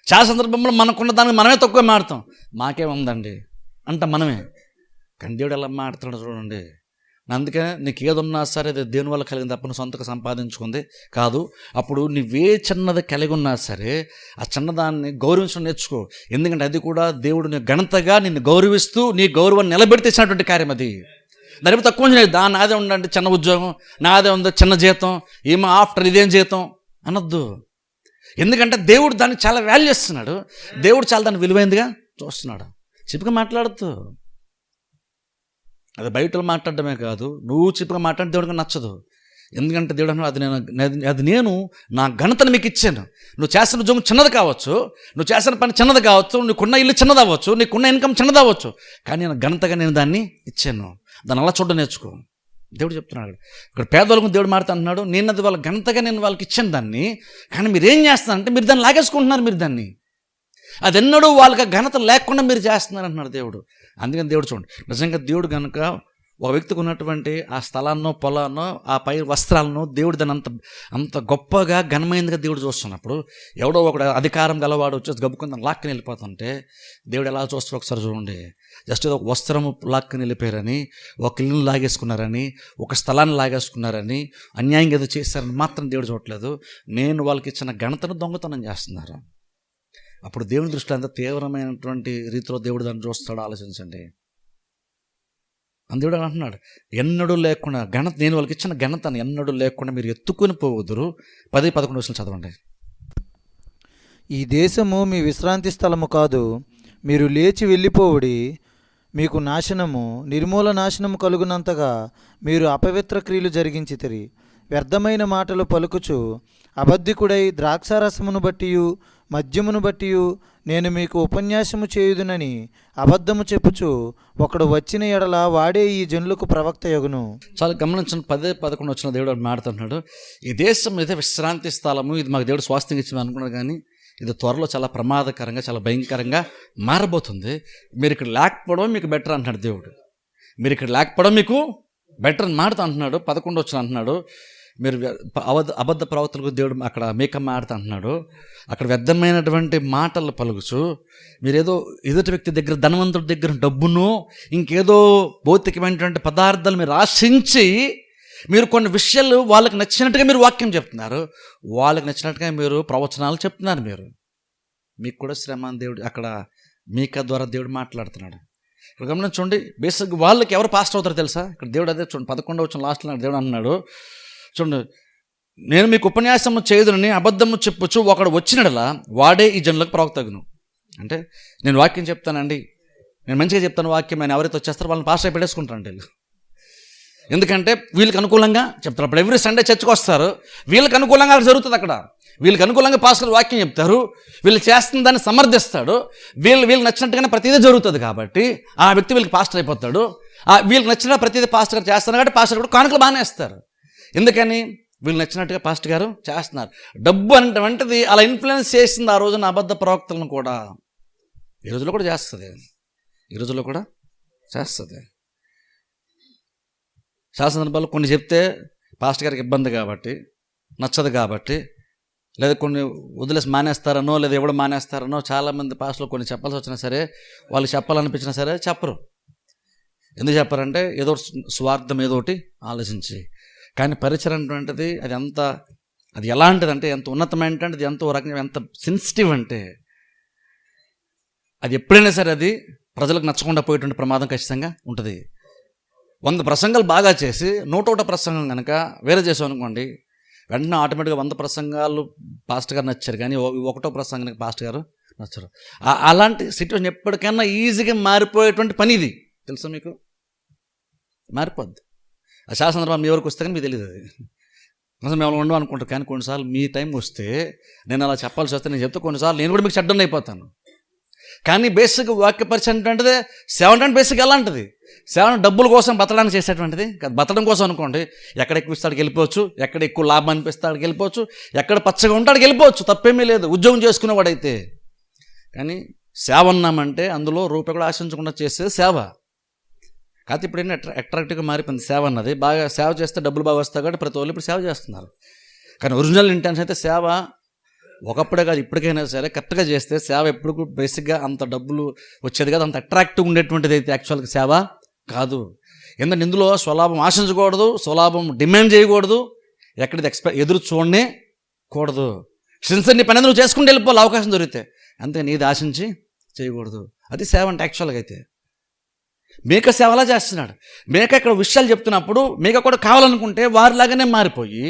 చాలా సందర్భంలో మనకున్న దానికి మనమే తక్కువ మాడతాం, మాకేముందండి అంట మనమే. కానీ దేవుడు ఎలా మాట్లాడుతున్నాడు చూడండి. అందుకే నీకు ఏదున్నా సరే అది దేవుని వల్ల కలిగింది తప్ప నువ్వు సొంతగా సంపాదించుకుంది కాదు. అప్పుడు నువ్వే చిన్నది కలిగి ఉన్నా సరే ఆ చిన్నదాన్ని గౌరవించడం నేర్చుకో. ఎందుకంటే అది కూడా దేవుడు నీ ఘనతగా నిన్ను గౌరవిస్తూ నీ గౌరవాన్ని నిలబెడితేసినటువంటి కార్యం అది. దాని తక్కువ నాదే ఉండండి చిన్న ఉద్యోగం, నాదే ఉంది చిన్న జీతం, ఏమో ఆఫ్టర్ ఇదేం జీతం అనొద్దు. ఎందుకంటే దేవుడు దాన్ని చాలా వాల్యూ ఇస్తున్నాడు. దేవుడు చాలా దాన్ని విలువైందిగా చూస్తున్నాడు. చిపుగా మాట్లాడుతూ, అది బయట మాట్లాడడమే కాదు, నువ్వు చిపుగా మాట్లాడితే దేవుడికి నచ్చదు. ఎందుకంటే దేవుడు అన్నాడు, అది నేను నా ఘనతను మీకు ఇచ్చాను. నువ్వు చేస్తున్న ఉద్యోగం చిన్నది కావచ్చు, నువ్వు చేస్తున్న పని చిన్నది కావచ్చు, నీకున్న ఇల్లు చిన్నది అవ్వచ్చు, నీకున్న ఇన్కమ్ చిన్నది అవ్వచ్చు, కానీ నేను ఘనతగా నేను దాన్ని ఇచ్చాను. దాన్ని అలా చూడ నేర్చుకో. దేవుడు చెప్తున్నాడు. ఇక్కడ పేదవాళ్ళకు దేవుడు మారుతా అంటున్నాడు, నేను అది వాళ్ళ ఘనతగా నేను వాళ్ళకి ఇచ్చాను దాన్ని, కానీ మీరు ఏం చేస్తున్నారంటే మీరు దాన్ని లాగేసుకుంటున్నారు. మీరు దాన్ని అది ఎన్నడూ వాళ్ళకి ఘనత లేకుండా మీరు చేస్తున్నారు అంటున్నాడు దేవుడు. అందుకని దేవుడు చూడండి, నిజంగా దేవుడు కనుక ఒక వ్యక్తికి ఉన్నటువంటి ఆ స్థలాన్నో పొలాన్నో ఆ పై వస్త్రాలను దేవుడు దాన్ని అంత గొప్పగా ఘనమైనదిగా దేవుడు చూస్తున్నప్పుడు, ఎవడో ఒకడు అధికారం గలవాడు వచ్చేసి గబ్బుకుని దాన్ని లాక్కుని వెళ్ళిపోతుంటే దేవుడు ఎలా చూస్తాడు ఒకసారి చూడండి. జస్ట్ ఒక వస్త్రము లాక్కుని వెళ్ళిపోయారని, ఒక ఇల్లును లాగేసుకున్నారని, ఒక స్థలాన్ని లాగేసుకున్నారని, అన్యాయంగా ఏదో చేశారని మాత్రం దేవుడు చూడట్లేదు. నేను వాళ్ళకి ఇచ్చిన ఘనతను దొంగతనం చేస్తున్నారు. అప్పుడు దేవుని దృష్టిలో ఎంత తీవ్రమైనటువంటి రీతిలో దేవుడు దాన్ని చూస్తాడో ఆలోచించండి. దేవుడు అంటున్నాడు, ఎన్నడూ లేకుండా ఘనత, నేను వాళ్ళకి ఇచ్చిన ఘనతను ఎన్నడూ లేకుండా మీరు ఎత్తుకుని పోవద్దురు. 10-11 చదవండి. ఈ దేశము మీ విశ్రాంతి స్థలము కాదు, మీరు లేచి వెళ్ళిపోవుడి. మీకు నాశనము, నిర్మూల నాశనము కలుగునంతగా మీరు అపవిత్ర క్రియలు జరిగించితిరి. వ్యర్థమైన మాటలు పలుకుచు అబద్ధికుడై ద్రాక్షారసమును బట్టియు మద్యమును బట్టియు నేను మీకు ఉపన్యాసము చేయుదునని అబద్ధము చెప్పుచు ఒకడు వచ్చిన ఎడల వాడే ఈ జనులకు ప్రవక్త యగును. చాలా గమనించండి. 10-11 దేవుడు మాట్లాడుతున్నాడు, ఈ దేశం ఇదే విశ్రాంతి స్థలము, ఇది మాకు దేవుడు స్వాస్థ్యంగా ఇచ్చింది అనుకున్నాడు, కానీ ఇది త్వరలో చాలా ప్రమాదకరంగా, చాలా భయంకరంగా మారబోతుంది. మీరు ఇక్కడ లేకపోవడం మీకు బెటర్ అంటున్నాడు దేవుడు. మీరు ఇక్కడ లేకపోవడం మీకు బెటర్ అని మాడుతూ అంటున్నాడు. 11 అంటున్నాడు, మీరు అబద్ధ ప్రవక్తలకు దేవుడు అక్కడ మేకం మాడుతూ అంటున్నాడు. అక్కడ వ్యర్థమైనటువంటి మాటలు పలుకుచు మీరేదో ఎదుటి వ్యక్తి దగ్గర, ధనవంతుడి దగ్గర డబ్బును, ఇంకేదో భౌతికమైనటువంటి పదార్థాలు మీరు ఆశించి మీరు కొన్ని విషయాలు వాళ్ళకి నచ్చినట్టుగా మీరు వాక్యం చెప్తున్నారు, వాళ్ళకి నచ్చినట్టుగా మీరు ప్రవచనాలు చెప్తున్నారు. మీకు కూడా శ్రమ అని దేవుడు అక్కడ మీక ద్వారా దేవుడు మాట్లాడుతున్నాడు. ఇక్కడ గమనించండి, బేసిక్ వాళ్ళకి ఎవరు పాస్ట్ అవుతారో తెలుసా? ఇక్కడ దేవుడు అదే చూడండి, 11 లాస్ట్లో దేవుడు అన్నాడు, చూడండి, నేను మీకు ఉపన్యాసము చేయుదునని అబద్ధము చెప్పుచు ఒకడు వచ్చినడలా వాడే ఈ జనులకు ప్రవక్తగును. అంటే నేను వాక్యం చెప్తానండి, నేను మంచిగా చెప్తాను వాక్యం, ఆయన ఎవరైతే వచ్చేస్తారో వాళ్ళని పాస్ అయి పెట్టేసుకుంటారండి వీళ్ళు. ఎందుకంటే వీళ్ళకి అనుకూలంగా చెప్తారు. అప్పుడు ఎవ్రీ సండే చర్చకు వస్తారు, వీళ్ళకి అనుకూలంగా జరుగుతుంది. అక్కడ వీళ్ళకి అనుకూలంగా పాస్టర్ వాక్యం చెప్తారు, వీళ్ళు చేస్తున్న దాన్ని సమర్థిస్తాడు, వీళ్ళకి నచ్చినట్టుగానే ప్రతిదీ జరుగుతుంది. కాబట్టి ఆ వ్యక్తి వీళ్ళకి పాస్టర్ అయిపోతాడు. వీళ్ళకి నచ్చిన ప్రతిదీ పాస్టర్ గారు చేస్తారు కాబట్టి పాస్టర్ కూడా కానుకలు బాగానే ఇస్తారు. ఎందుకని? వీళ్ళు నచ్చినట్టుగా పాస్టర్ గారు చేస్తున్నారు. డబ్బు అనేటువంటిది అలా ఇన్ఫ్లుయెన్స్ చేసింది ఆ రోజున అబద్ధ ప్రవక్తలను కూడా. ఈ రోజులో కూడా చేస్తుంది, ఈ రోజుల్లో కూడా చేస్తుంది. చాలా సందర్భాలు కొన్ని చెప్తే పాస్టర్ గారికి ఇబ్బంది కాబట్టి, నచ్చదు కాబట్టి, లేదా కొన్ని వదిలేసి మానేస్తారనో, లేదా ఎవడు మానేస్తారనో చాలామంది పాస్టర్లు కొన్ని చెప్పాల్సి వచ్చినా సరే, వాళ్ళు చెప్పాలనిపించినా సరే చెప్పరు. ఎందుకు చెప్పారంటే ఏదో స్వార్థం ఏదోటి ఆలోచించి. కానీ పరిచయం అనేటువంటిది అది ఎలాంటిదంటే ఎంత ఉన్నతమైనటువంటి, అది ఎంతో రకంగా ఎంత సెన్సిటివ్ అంటే అది ఎప్పుడైనా సరే అది ప్రజలకు నచ్చకుండా పోయేటువంటి ప్రమాదం ఖచ్చితంగా ఉంటుంది. 100 ప్రసంగాలు బాగా చేసి 101 ప్రసంగం కనుక వేరే చేసాం అనుకోండి, వెంటనే ఆటోమేటిక్గా 100 ప్రసంగాలు పాస్టర్ గారు నచ్చారు, కానీ 1వ ప్రసంగానికి పాస్టర్ గారు నచ్చరు. అలాంటి సిట్యువేషన్ ఎప్పటికైనా ఈజీగా మారిపోయేటువంటి పని ఇది. తెలుసా మీకు? మారిపోద్ది. ఆ చాలా సందర్భాలు మీ ఎవరికి వస్తే కానీ మీకు తెలియదు. అది కొంచెం మేము ఉండవు అనుకుంటారు, కానీ కొన్నిసార్లు మీ టైం వస్తే నేను అలా చెప్పాల్సి వస్తే నేను చెప్తే కొన్నిసార్లు నేను కూడా మీకు చెడ్డని అయిపోతాను. కానీ బేసిక్ వాక్య పరిచయం అంటే సేవ అంటే బేసిక్ ఎలాంటిది? సేవ డబ్బుల కోసం బతకడానికి చేసేటువంటిది కాదు. బతకడం కోసం అనుకోండి, ఎక్కడ ఎక్కువ ఇస్తే అక్కడికి వెళ్ళిపోవచ్చు, ఎక్కడ ఎక్కువ లాభం అనిపిస్తే అక్కడికి వెళ్ళిపోవచ్చు, ఎక్కడ పచ్చగా ఉంటే అక్కడికి వెళ్ళిపోవచ్చు, తప్పేమీ లేదు ఉద్యోగం చేసుకునేవాడైతే. కానీ సేవ అన్నామంటే అందులో రూపాయి కూడా ఆశించకుండా చేసేది సేవ. కాకపోతే ఇప్పుడు ఏంటి అట్రాక్టివ్గా మారిపోయింది సేవ అన్నది. బాగా సేవ చేస్తే డబ్బులు బాగా వస్తాయి కాబట్టి ప్రతి వాళ్ళు ఇప్పుడు సేవ చేస్తున్నారు. కానీ ఒరిజినల్ ఇంటెన్షన్ అయితే సేవ ఒకప్పుడే కాదు, ఇప్పటికైనా సరే కరెక్ట్గా చేస్తే సేవ ఎప్పుడు బేసిక్గా అంత డబ్బులు వచ్చేది కాదు, అంత అట్రాక్టివ్ ఉండేటువంటిది అయితే యాక్చువల్గా సేవ కాదు. ఎందుకంటే ఇందులో స్వలాభం ఆశించకూడదు, స్వలాభం డిమాండ్ చేయకూడదు, ఎక్కడిది ఎదురు చూడనే కూడదు. సిన్సియర్ని పని నువ్వు చేసుకుంటూ వెళ్ళిపోవాలి అవకాశం దొరికితే, అంతే, నీది ఆశించి చేయకూడదు. అది సేవ అంటే యాక్చువల్గా అయితే. మేక సేవలా చేస్తున్నాడు. మేక ఇక్కడ విషయాలు చెప్తున్నప్పుడు మేక కూడా కావాలనుకుంటే వారిలాగానే మారిపోయి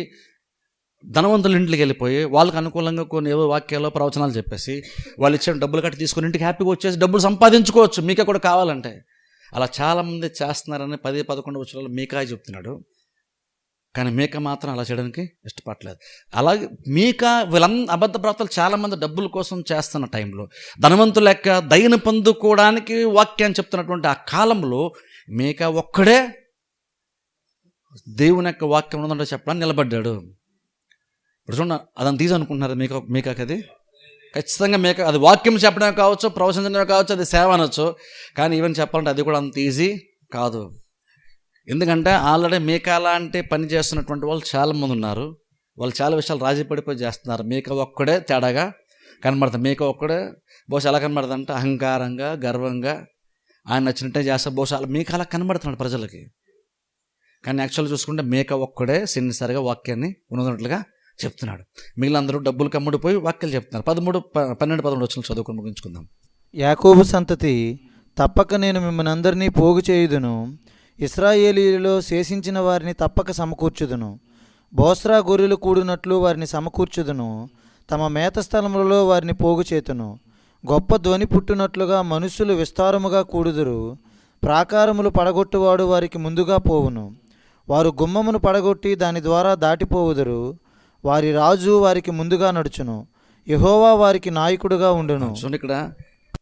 ధనవంతుల ఇంటికి వెళ్ళిపోయి వాళ్ళకి అనుకూలంగా కొన్ని ఏవో వాక్యాలు ప్రవచనాలు చెప్పేసి వాళ్ళు ఇచ్చిన డబ్బులు కట్టి తీసుకుని ఇంటికి హ్యాపీగా వచ్చేసి డబ్బులు సంపాదించుకోవచ్చు మీకా కూడా కావాలంటే. అలా చాలామంది చేస్తున్నారని 10-11 వచనాలు మీకా చెప్తున్నాడు. కానీ మీకా మాత్రం అలా చేయడానికి ఇష్టపడలేదు. అలాగే మీకా అబద్ధ ప్రవక్తలు చాలామంది డబ్బుల కోసం చేస్తున్న టైంలో ధనవంతుల యొక్క దయను పొందుకోవడానికి వాక్యాన్ని చెప్తున్నటువంటి ఆ కాలంలో మీకా ఒక్కడే దేవుని యొక్క వాక్యం ఉందంటే చెప్పడానికి నిలబడ్డాడు. ఇప్పుడు చూడండి, అదని తీసి అనుకుంటున్నారు మీకాకి అది ఖచ్చితంగా అది వాక్యం చెప్పడమే కావచ్చు, ప్రవచించడమే కావచ్చు, అది సేవ అనొచ్చు. కానీ ఈవెన్ చెప్పాలంటే అది కూడా అంత ఈజీ కాదు. ఎందుకంటే ఆల్రెడీ మీకా లాంటి పని చేస్తున్నటువంటి వాళ్ళు చాలామంది ఉన్నారు. వాళ్ళు చాలా విషయాలు రాజీ పడిపోయి చేస్తున్నారు. మీకా ఒక్కడే తేడాగా కనబడుతుంది. మీకా ఒక్కడే బహుశా ఎలా కనబడుతుంది అంటే అహంకారంగా, గర్వంగా, ఆయన నచ్చినట్టే చేస్తా బహుశా మీకా అలా కనబడుతున్నాడు ప్రజలకి. కానీ యాక్చువల్గా చూసుకుంటే మీకా ఒక్కడే సిన్నిసరిగా వాక్యాన్ని ఉన్నట్లుగా చెప్తున్నాడు. మిగిలినందరూ డబ్బులు కమ్ముడిపోయి వాక్యాలు చెప్తున్నారు. 12-13 వచ్చిన చదువుకొని ముగించుకుందాం. యాకోబు సంతతి, తప్పక నేను మిమ్మల్ని అందరినీ పోగు చేయుదును. ఇశ్రాయేలీయులలో శేషించిన వారిని తప్పక సమకూర్చుదును. బోస్రా గొర్రెలు కూడినట్లు వారిని సమకూర్చుదును. తమ మేత స్థలములలో వారిని పోగు చేతును. గొప్ప ధ్వని పుట్టినట్లుగా మనుష్యులు విస్తారముగా కూడుదురు. ప్రాకారములు పడగొట్టువాడు వారికి ముందుగా పోవును. వారు గుమ్మమును పడగొట్టి దాని ద్వారా దాటిపోవుదురు. వారి రాజు వారికి ముందుగా నడుచును. యెహోవా వారికి నాయకుడుగా ఉండును. చూడండి, ఇక్కడ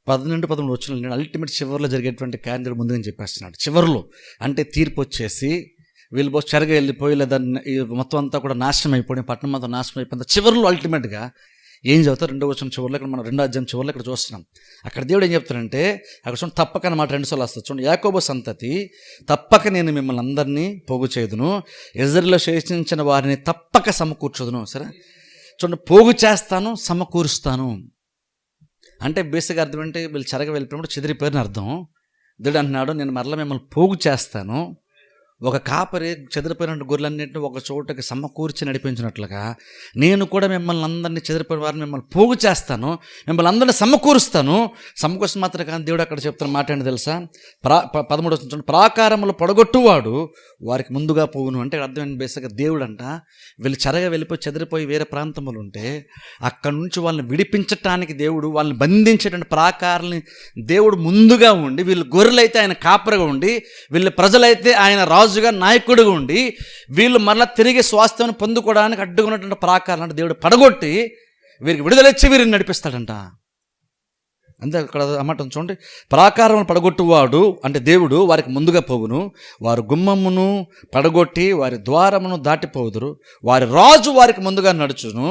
12-13 వచ్చిన అల్టిమేట్ చివరిలో జరిగేటువంటి కార్యం ముందుగా చెప్పేస్తున్నాడు. చివరిలో అంటే తీర్పు వచ్చేసి వీళ్ళు బహు చెరగా వెళ్ళిపోయి లేదా మొత్తం అంతా కూడా నాశనం అయిపోయి పట్టణం అంతా నాశనం అయిపోయింది. చివరిలో అల్టిమేట్గా ఏం చదువుతారు? 2వ వచనం చివరిలో ఇక్కడ మనం 2వ అధ్యాయం చివరిలో ఇక్కడ చూస్తున్నాం. అక్కడ దేవుడు ఏం చెప్తాడంటే అక్కడ చూడండి, తప్పక అన్నమాట 2 సార్లు వస్తుంది. చూడండి, యాకోబు సంతతి, తప్పక నేను మిమ్మల్ని అందరినీ పోగు చేయుదును. ఇజ్రాయేలులో శేషించిన వారిని తప్పక సమకూర్చుదును. సరే చూడండి, పోగు చేస్తాను, సమకూరుస్తాను అంటే బేసిక్గా అర్థం అంటే వీళ్ళు చెరగ వెళ్ళిపోయినప్పుడు చెదిరిపోయిన అర్థం. దేవుడు అంటున్నాడు, నేను మరలా మిమ్మల్ని పోగు చేస్తాను. ఒక కాపరి చెదిరిపోయిన గొర్రెలన్నింటినీ ఒక చోటకి సమకూర్చి నడిపించినట్లుగా నేను కూడా మిమ్మల్ని అందరినీ చెదిరిపోయిన వారిని మిమ్మల్ని పోగు చేస్తాను, మిమ్మల్ని అందరినీ సమకూరుస్తాను. సమకూర్చి మాత్రం కానీ దేవుడు అక్కడ చెప్తున్న మాట ఏంటి తెలుసా? 13 ప్రాకారములు పడగొట్టువాడు వారికి ముందుగా పోవును. అంటే అర్థం ఏంటి? బేసిక్గా దేవుడు అంట వీళ్ళు చెరగా వెళ్ళిపోయి చెదిరిపోయి వేరే ప్రాంతములు ఉంటే అక్కడ నుంచి వాళ్ళని విడిపించటానికి దేవుడు వాళ్ళని బంధించేటువంటి ప్రాకారాలని దేవుడు ముందుగా ఉండి, వీళ్ళు గొర్రెలైతే ఆయన కాపరిగా ఉండి, వీళ్ళ ప్రజలైతే ఆయన రాజుగా నాయకుడిగా ఉండి, వీళ్ళు మరలా తిరిగి స్వాస్థ్యం పొందుకోవడానికి అడ్డుకున్నటువంటి ప్రాకారం అంటే దేవుడు పడగొట్టి వీరికి విడుదలచ్చి వీరిని నడిపిస్తాడంట. అంతే అక్కడ అన్నమాట చూడండి, ప్రాకారం పడగొట్టువాడు అంటే దేవుడు వారికి ముందుగా పోవును. వారు గుమ్మమును పడగొట్టి వారి ద్వారమును దాటిపోదురు. వారి రాజు వారికి ముందుగా నడుచును.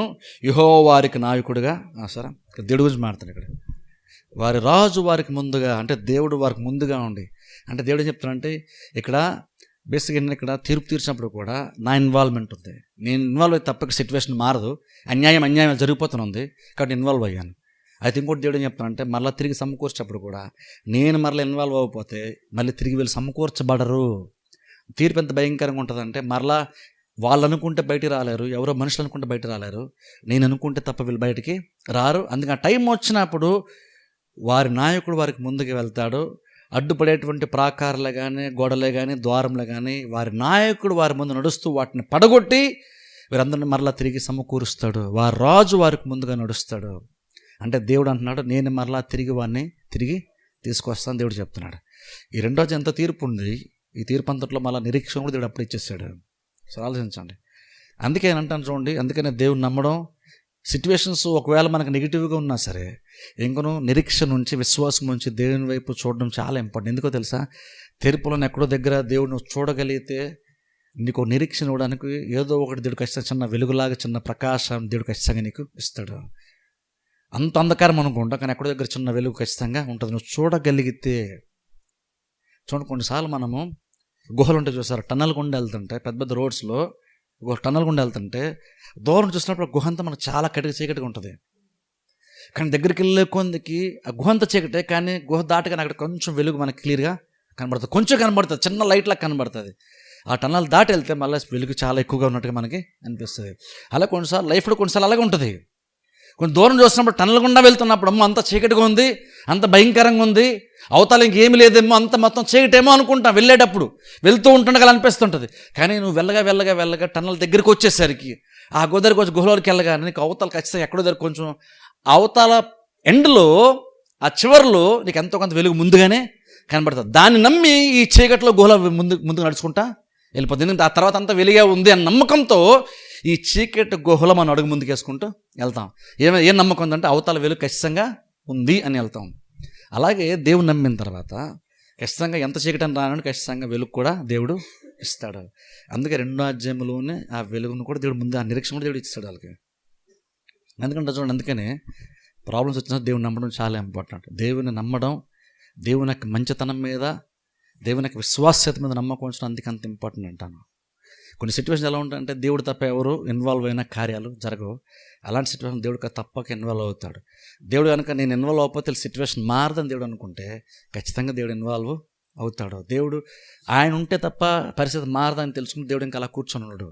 యెహోవా వారికి నాయకుడిగా. సరే, దేవుడు గురించి మాట్లాడుతాను ఇక్కడ. వారి రాజు వారికి ముందుగా అంటే దేవుడు వారికి ముందుగా ఉండి, అంటే దేవుడు ఏం చెప్తానంటే ఇక్కడ బేసిక్గా ఇక్కడ తీర్పు తీర్చినప్పుడు కూడా నా ఇన్వాల్వ్మెంట్ ఉంది. నేను ఇన్వాల్వ్ అయితే తప్పక సిచ్యువేషన్ మారదు. అన్యాయం జరిగిపోతుంది కాబట్టి ఇన్వాల్వ్ అయ్యాను. అయితే ఇంకోటి దేవుడు ఏం చెప్తానంటే మళ్ళీ తిరిగి సమకూర్చేటప్పుడు కూడా నేను మరలా ఇన్వాల్వ్ అవ్వకపోతే మళ్ళీ తిరిగి వీళ్ళు సమకూర్చబడరు. తీర్పు ఎంత భయంకరంగా ఉంటుందంటే మరలా వాళ్ళు అనుకుంటే బయటికి రాలేరు, ఎవరో మనుషులు అనుకుంటే బయట రాలేరు, నేను అనుకుంటే తప్ప వీళ్ళు బయటికి రారు. అందుకే ఆ టైం వచ్చినప్పుడు వారి నాయకుడు వారికి ముందుకు వెళ్తాడు. అడ్డుపడేటువంటి ప్రాకారాలే కానీ గోడలే కానీ ద్వారంలే కానీ వారి నాయకుడు వారి ముందు నడుస్తూ వాటిని పడగొట్టి వీరందరిని మరలా తిరిగి సమకూరుస్తాడు. వారి రాజు వారికి ముందుగా నడుస్తాడు. అంటే దేవుడు అంటున్నాడు, నేను మరలా తిరిగి వారిని తీసుకొస్తాను దేవుడు చెప్తున్నాడు. ఈ రెండో ఎంత తీర్పు ఉంది, ఈ తీర్పు అంతట్లో మళ్ళీ నిరీక్షణ కూడా దేవుడు అప్పుడు ఇచ్చేస్తాడు. సో ఆలోచించండి. అందుకే అంటాను చూడండి, అందుకనే దేవుడు నమ్మడం సిచ్యువేషన్స్ ఒకవేళ మనకు నెగిటివ్గా ఉన్నా సరే ఇంకనూ నిరీక్షణ నుంచి విశ్వాసం నుంచి దేవుని వైపు చూడడం చాలా ఇంపార్టెంట్. ఎందుకో తెలుసా? తీర్పులను ఎక్కడో దగ్గర దేవుడిని చూడగలిగితే నీకు నిరీక్షణ ఇవ్వడానికి ఏదో ఒకటి దేవుడు ఖచ్చితంగా చిన్న వెలుగులాగా చిన్న ప్రకాశం దేవుడు ఖచ్చితంగా నీకు ఇస్తాడు. అంత అంధకారం అనుకుంటా కానీ ఎక్కడో దగ్గర చిన్న వెలుగు ఖచ్చితంగా ఉంటుంది నువ్వు చూడగలిగితే. చూడండి, కొన్నిసార్లు మనము గుహలు ఉంటే చూసారు, టన్నల్ గుండా వెళ్తుంటే పెద్ద పెద్ద రోడ్స్లో టన్నల్ గుండా వెళ్తుంటే దూరం చూసినప్పుడు గుహ అంతా మనకు చాలా చీకటిగా ఉంటుంది. కానీ దగ్గరికి వెళ్ళే కొందికి ఆ గుహ అంతా చీకటే, కానీ గుహ దాటగానే అక్కడ కొంచెం వెలుగు మనకి క్లియర్గా కనబడుతుంది, కొంచెం కనబడుతుంది, చిన్న లైట్లా కనబడుతుంది. ఆ టన్నల్ దాటి వెళ్తే మళ్ళీ వెలుగు చాలా ఎక్కువగా ఉన్నట్టుగా మనకి అనిపిస్తుంది. అలా కొన్నిసార్లు లైఫ్లో కొన్నిసార్లు అలాగే ఉంటుంది. కొంచెం దూరం చూసినప్పుడు టన్నల్ గుండా వెళ్తున్నప్పుడు అమ్మో అంత చీకటిగా ఉంది, అంత భయంకరంగా ఉంది, అవతల ఇంకేమీ లేదేమో, అంత మొత్తం చీకటేమో అనుకుంటాం. వెళ్ళేటప్పుడు వెళ్తూ ఉంటుండగా అనిపిస్తుంటుంది. కానీ నువ్వు వెళ్ళగా టన్నల్ దగ్గరికి వచ్చేసరికి ఆ గోదావరికి వచ్చి గుహలోకి వెళ్ళగానే నీకు అవతల ఖచ్చితంగా ఎక్కడో దగ్గర కొంచెం అవతల ఎండ్లో ఆ చివర్లో నీకు ఎంతో కొంత వెలుగు ముందుగానే కనబడుతుంది. దాన్ని నమ్మి ఈ చీకట్లో గుహలో ముందు నడుచుకుంటా వెళ్ళిపోతుంది. ఎందుకంటే ఆ తర్వాత అంతా వెలిగే ఉంది అన్న నమ్మకంతో ఈ చీకటి గుహలో మనం అడుగు ముందుకు వేసుకుంటూ వెళ్తాం. ఏం నమ్మకం ఉందంటే అవతల వెలుగు ఖచ్చితంగా ఉంది అని వెళ్తాం. అలాగే దేవుడు నమ్మిన తర్వాత ఖచ్చితంగా ఎంత చీకటి అని రానని ఖచ్చితంగా వెలుగు కూడా దేవుడు ఇస్తాడు. అందుకే 2వ అధ్యాయంలోనే ఆ వెలుగును కూడా దేవుడు ముందు, ఆ నిరీక్షణ కూడా దేవుడు ఇస్తాడు వాళ్ళకి. ఎందుకంటే చూడండి, అందుకనే ప్రాబ్లమ్స్ వచ్చినా దేవుని నమ్మడం చాలా ఇంపార్టెంట్. దేవుని నమ్మడం, దేవుని యొక్క మంచితనం మీద, దేవుని యొక్క విశ్వాస్యత మీద నమ్మకం ఉంచడం అందుకే అంత ఇంపార్టెంట్ అంటాను. కొన్ని సిచ్యువేషన్ ఎలా ఉంటాయంటే దేవుడు తప్ప ఎవరు ఇన్వాల్వ్ అయిన కార్యాలు జరగవు. అలాంటి సిచ్యువేషన్ దేవుడికి తప్పక ఇన్వాల్వ్ అవుతాడు. దేవుడు కనుక నేను ఇన్వాల్వ్ అవ్వకపోతే సిచ్యువేషన్ మారదని దేవుడు అనుకుంటే ఖచ్చితంగా దేవుడు ఇన్వాల్వ్ అవుతాడు. దేవుడు ఆయన ఉంటే తప్ప పరిస్థితి మారదని తెలుసుకుని దేవుడు ఇంకా అలా కూర్చొని ఉన్నాడు.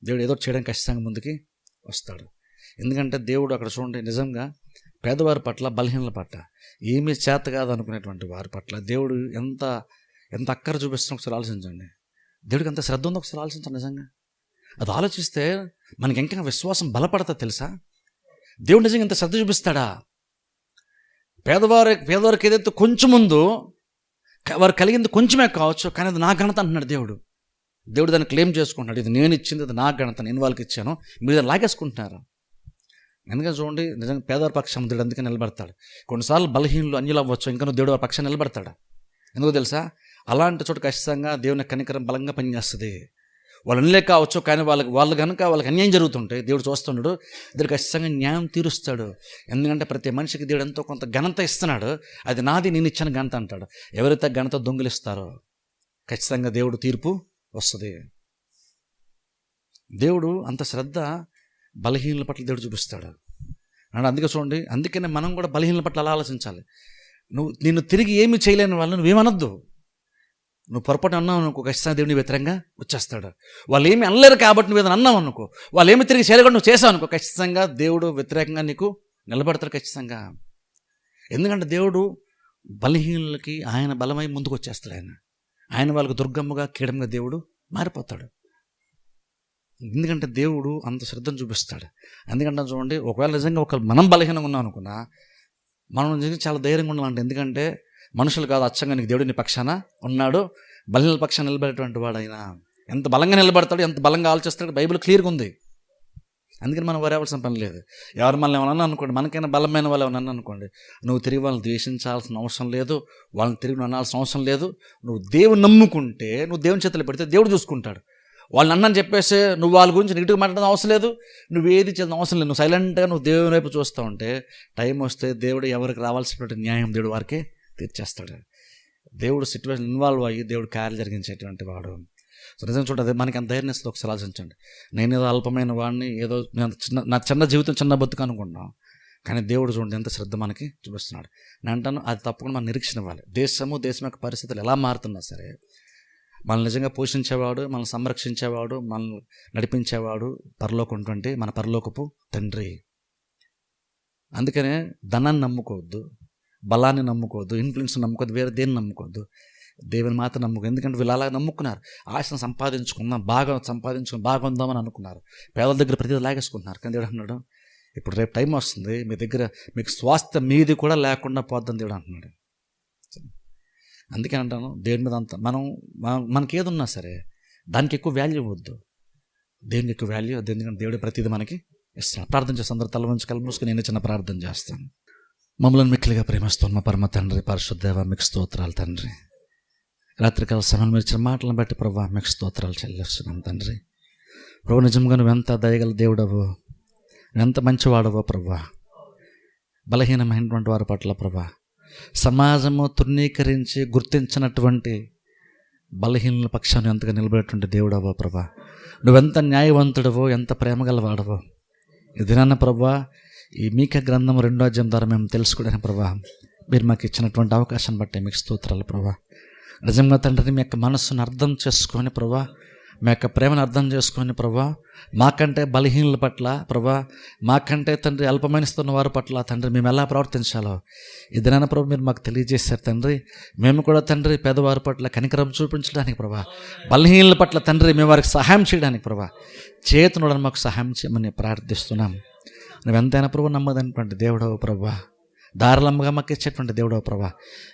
దేవుడు ఏదో చేయడానికి ఖచ్చితంగా ముందుకి వస్తాడు. ఎందుకంటే దేవుడు అక్కడ చూడండి, నిజంగా పేదవారి పట్ల, బలహీనల పట్ల, ఏమీ చేత కాదు అనుకునేటువంటి వారి పట్ల దేవుడు ఎంత ఎంత అక్కర చూపిస్తున్నా ఒకసారి ఆలోచించండి. దేవుడికి ఎంత శ్రద్ధ ఉందో ఒకసారి ఆలోచించండి. నిజంగా అది ఆలోచిస్తే మనకి ఇంకా విశ్వాసం బలపడతా తెలుసా. దేవుడు నిజంగా ఇంత శ్రద్ధ చూపిస్తాడా? పేదవారికి ఏదైతే కొంచెం ఉందో వారు కలిగింది కొంచెమే కావచ్చు, కానీ అది నా ఘనత అంటున్నాడు దేవుడు. దేవుడు దాన్ని క్లెయిమ్ చేసుకుంటున్నాడు. ఇది నేను ఇచ్చింది, అది నా ఘనత, నేను వాళ్ళకి ఇచ్చాను, మీరు దాన్ని లాగేసుకుంటున్నారు. ఎందుకంటే చూడండి, నిజంగా పేదవారి పక్షం దేవుడు అందుకే నిలబడతాడు. కొన్నిసార్లు బలహీనులు అన్యులు అవ్వచ్చు, ఇంకా దేవుడు వారి పక్షాన్ని నిలబడతాడు. ఎందుకో తెలుసా? అలాంటి చోట ఖచ్చితంగా దేవుని కనికరం బలంగా పనిచేస్తుంది. వాళ్ళు అన్నిలే కావచ్చు, కానీ వాళ్ళు కనుక వాళ్ళకి అన్యాయం జరుగుతుంటే దేవుడు చూస్తున్నాడు, దేవుడు ఖచ్చితంగా న్యాయం తీరుస్తాడు. ఎందుకంటే ప్రతి మనిషికి దేవుడు ఎంతో కొంత ఘనత ఇస్తున్నాడు. అది నాది, నేను ఇచ్చిన ఘనత అంటాడు. ఎవరైతే ఘనత దొంగిలిస్తారో ఖచ్చితంగా దేవుడు తీర్పు వస్తుంది. దేవుడు అంత శ్రద్ధ బలహీనుల పట్ల దేవుడు చూపిస్తాడు. అండ్ అందుకే చూడండి, అందుకనే మనం కూడా బలహీనుల పట్ల అలా ఆలోచించాలి. నిన్ను తిరిగి ఏమి చేయలేని వాళ్ళని నువ్వేమనొద్దు. నువ్వు పొరపాటు అన్నావు అనుకో, ఖచ్చితంగా దేవుని వ్యతిరేకంగా వచ్చేస్తాడు. వాళ్ళు ఏమి అనలేరు కాబట్టి నువ్వు ఏదైనా అన్నావు అనుకో, వాళ్ళు ఏమి తిరిగి చేయలేకుండా నువ్వు చేసావు అనుకో, ఖచ్చితంగా దేవుడు వ్యతిరేకంగా నీకు నిలబడతాడు ఖచ్చితంగా. ఎందుకంటే దేవుడు బలహీనులకి ఆయన బలమై ముందుకు వచ్చేస్తాడు. ఆయన వాళ్ళకు దుర్గమ్మగా, కీడంగా దేవుడు మారిపోతాడు. ఎందుకంటే దేవుడు అంత శ్రద్ధను చూపిస్తాడు. ఎందుకంటే చూడండి, ఒకవేళ నిజంగా మనం బలహీనంగా ఉన్నాం అనుకున్నా, మనం నిజంగా చాలా ధైర్యంగా ఉండాలంటే. ఎందుకంటే మనుషులు కాదు, అచ్చంగా నీకు దేవుడు నీ పక్షాన ఉన్నాడు, బలహీనల పక్షాన నిలబడేటువంటి వాడు ఆయన. ఎంత బలంగా నిలబడతాడు, ఎంత బలంగా ఆలోచిస్తాడు, బైబిల్ క్లియర్గా ఉంది. అందుకని మనం వరేవలసిన పని లేదు. ఎవరు మనల్ని ఏమన్నా అనుకోండి, మనకైనా బలమైన వాళ్ళు ఏమన్నా అనుకోండి, నువ్వు తిరిగి వాళ్ళని ద్వేషించాల్సిన అవసరం లేదు, వాళ్ళని తిరిగి అనాల్సిన అవసరం లేదు. నువ్వు దేవుని నమ్ముకుంటే, నువ్వు దేవుని చేతులు పెడితే దేవుడు చూసుకుంటాడు. వాళ్ళని అన్నని చెప్పేసి నువ్వు వాళ్ళ గురించి నెగిటివ్ మాట్లాడడం అవసరం లేదు, నువ్వు ఏది చేయాల్సిన అవసరం లేదు. నువ్వు సైలెంట్గా నువ్వు దేవుని వైపు చూస్తూ ఉంటే టైం వస్తే దేవుడు ఎవరికి రావాల్సినటువంటి న్యాయం దేవుడు వారికి తీర్చేస్తాడు. దేవుడు సిచ్యువేషన్ ఇన్వాల్వ్ అయ్యి దేవుడు కార్యాలు జరిగించేటువంటి వాడు. సో నిజంగా చూడండి, మనకి అంత ధైర్యం ఇస్తుంది. ఒకసారి ఆలోచించండి. నేను ఏదో అల్పమైన వాడిని, ఏదో నా చిన్న జీవితం చిన్న బతుకు అనుకుంటున్నాం, కానీ దేవుడు చూడండి ఎంత శ్రద్ధ మనకి చూపిస్తున్నాడు. నేను అంటాను, అది తప్పకుండా మనం నిరీక్షణ ఇవ్వాలి. దేశం యొక్క పరిస్థితులు ఎలా మారుతున్నా సరే, మనల్ని నిజంగా పోషించేవాడు, మనల్ని సంరక్షించేవాడు, మనల్ని నడిపించేవాడు పరలోకం మన పరలోకపు తండ్రి. అందుకనే ధనాన్ని నమ్ముకోవద్దు, బలాన్ని నమ్ముకోవద్దు, ఇన్ఫ్లుయెన్స్ నమ్ముకోవద్దు, వేరే దేన్ని నమ్ముకోవద్దు, దేవుని మాత్రం నమ్ముకో. ఎందుకంటే వీళ్ళు అలా నమ్ముకున్నారు. ఆశను సంపాదించుకుందాం, బాగా బాగా ఉందామని అనుకున్నారు. పేదల దగ్గర ప్రతిదీ లాగేసుకుంటున్నారు. కానీ దేవుడు అంటున్నాడు, ఇప్పుడు రేపు టైం వస్తుంది, మీ దగ్గర మీకు స్వాస్థ్యం మీది కూడా లేకుండా పోద్దని దేవుడు అంటున్నాడు. అందుకే అంటాను, దేవుని మీద అంత మనకి ఏది ఉన్నా సరే దానికి ఎక్కువ వాల్యూ ఇవ్వద్దు, దేవునికి ఎక్కువ వాల్యూ వద్దు. ఎందుకంటే దేవుడు ప్రతిదీ మనకి ఇస్తాడు. ప్రార్థన చేస్తాను, అందరూ తల వంచి కళ్ళు మూసుకొని నేను చిన్న ప్రార్థన చేస్తాను. మమ్మల్ని మిక్కిలిగా ప్రేమిస్తున్న మా పరమ తండ్రి, పరిశుద్ధదేవ, మీకు స్తోత్రాలు తండ్రి. రాత్రికాల సమయంలో మీరు ఇచ్చిన మాటలను బట్టి ప్రభా మీకు స్తోత్రాలు చెల్లిస్తున్నాం తండ్రి. ప్రభు నిజంగా నువ్వు ఎంత దయగల దేవుడవో, ఎంత మంచివాడవో ప్రభా. బలహీనమైనటువంటి వారి పట్ల ప్రభా, సమాజము తృణీకరించి గుర్తించినటువంటి బలహీనుల పక్షాన్ని ఎంతగా నిలబడేటువంటి దేవుడవో ప్రభా. నువ్వెంత న్యాయవంతుడవో, ఎంత ప్రేమగలవాడవో. ఈ దినాన్న ప్రభా, ఈ మీకా గ్రంథం 2వ అధ్యాయం ద్వారా మేము తెలుసుకోవడానికి ప్రభా మీరు మాకు ఇచ్చినటువంటి అవకాశాన్ని బట్టి మీకు స్తోత్రాలు ప్రభా. నిజంగా తండ్రి, మీ యొక్క మనస్సును అర్థం చేసుకొని ప్రభా మీ యొక్క ప్రేమను అర్థం చేసుకొని ప్రభా, మాకంటే బలహీనుల పట్ల ప్రభా, మాకంటే తండ్రి అల్పమైనస్తున్న వారి పట్ల తండ్రి మేము ఎలా ప్రవర్తించాలో ఈ దినాన ప్రభు మీరు మాకు తెలియజేశారు తండ్రి. మేము కూడా తండ్రి పేదవారి పట్ల కనికరం చూపించడానికి ప్రభా, బలహీనుల పట్ల తండ్రి మేము వారికి సహాయం చేయడానికి ప్రభా, చేతునుడని మాకు సహాయం చేయమని ప్రార్థిస్తున్నాం. నువ్వెంతైనా ప్రభు నమ్మదైనటువంటి దేవుడవు ప్రభా, దారులమ్మగా మాకు ఇచ్చేటువంటి దేవుడవు ప్రభా,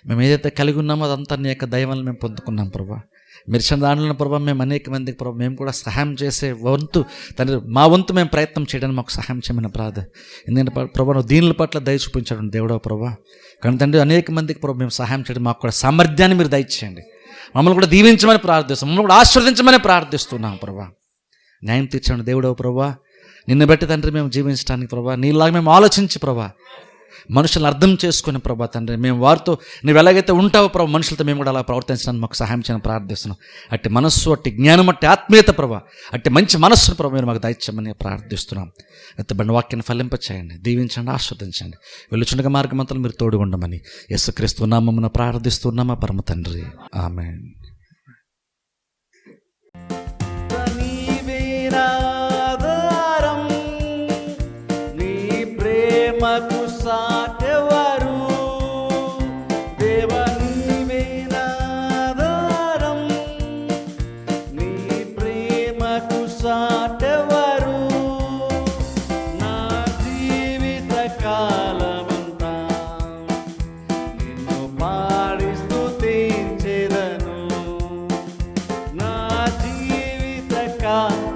మేము ఏదైతే కలిగి ఉన్నామో అదంతా నీ యొక్క దయ వల్ల మేము పొందుకున్నాం ప్రభా. మీరు ఇచ్చిన దాంట్లో ప్రభావ మేము అనేక మందికి ప్రభావ మేము కూడా సహాయం చేసే వంతు తండ్రి, మా వంతు మేము ప్రయత్నం చేయడానికి మాకు సహాయం చేయమని ప్రార్థన. ఎందుకంటే ప్రభావ నువ్వు దీనుల పట్ల దయ చూపించడం దేవుడో ప్రభావ, కానీ తండ్రి అనేక మందికి ప్రభావ మేము సహాయం చేయడం మాకు కూడా సామర్థ్యాన్ని మీరు దయచేయండి. మమ్మల్ని కూడా దీవించమని ప్రార్థిస్తున్నాం, మమ్మల్ని కూడా ఆశీర్వదించమని ప్రార్థిస్తున్నాం ప్రభా. న్యాయం తీర్చండి దేవుడో ప్రభా. నిన్ను బట్టి తండ్రి మేము జీవించడానికి ప్రభా, నీలాగా మేము ఆలోచించి ప్రభా, మనుషులను అర్థం చేసుకుని ప్రభా తండ్రి, మేము వారితో నువ్వు ఎలాగైతే ఉంటావో ప్రభా, మనుషులతో మేము కూడా అలా ప్రవర్తించడానికి మాకు సహాయం చేయని ప్రార్థిస్తున్నాం. అట్టి మనస్సు, అట్టి జ్ఞానం, అట్టి ఆత్మీయత ప్రభా, అట్టి మంచి మనస్సును ప్రభా మీరు మాకు దయచేయమని ప్రార్థిస్తున్నాం. ఎత్తబడిన వాక్యాన్ని ఫలింపచేయండి, దీవించండి, ఆస్వాదించండి. వెళ్ళుచుండగా మార్గమంతలు మీరు తోడుగుండమని యేసుక్రీస్తు నామమున ప్రార్థిస్తున్నామా పరమ తండ్రి, ఆమేన్. సాటెవరు దేవా, నీవే నాధారం, నీ ప్రేమకు సాటెవరు. నా జీవిత కాలమంతా నిన్ను పాడి స్తుతించెదను. నా జీవిత కాలం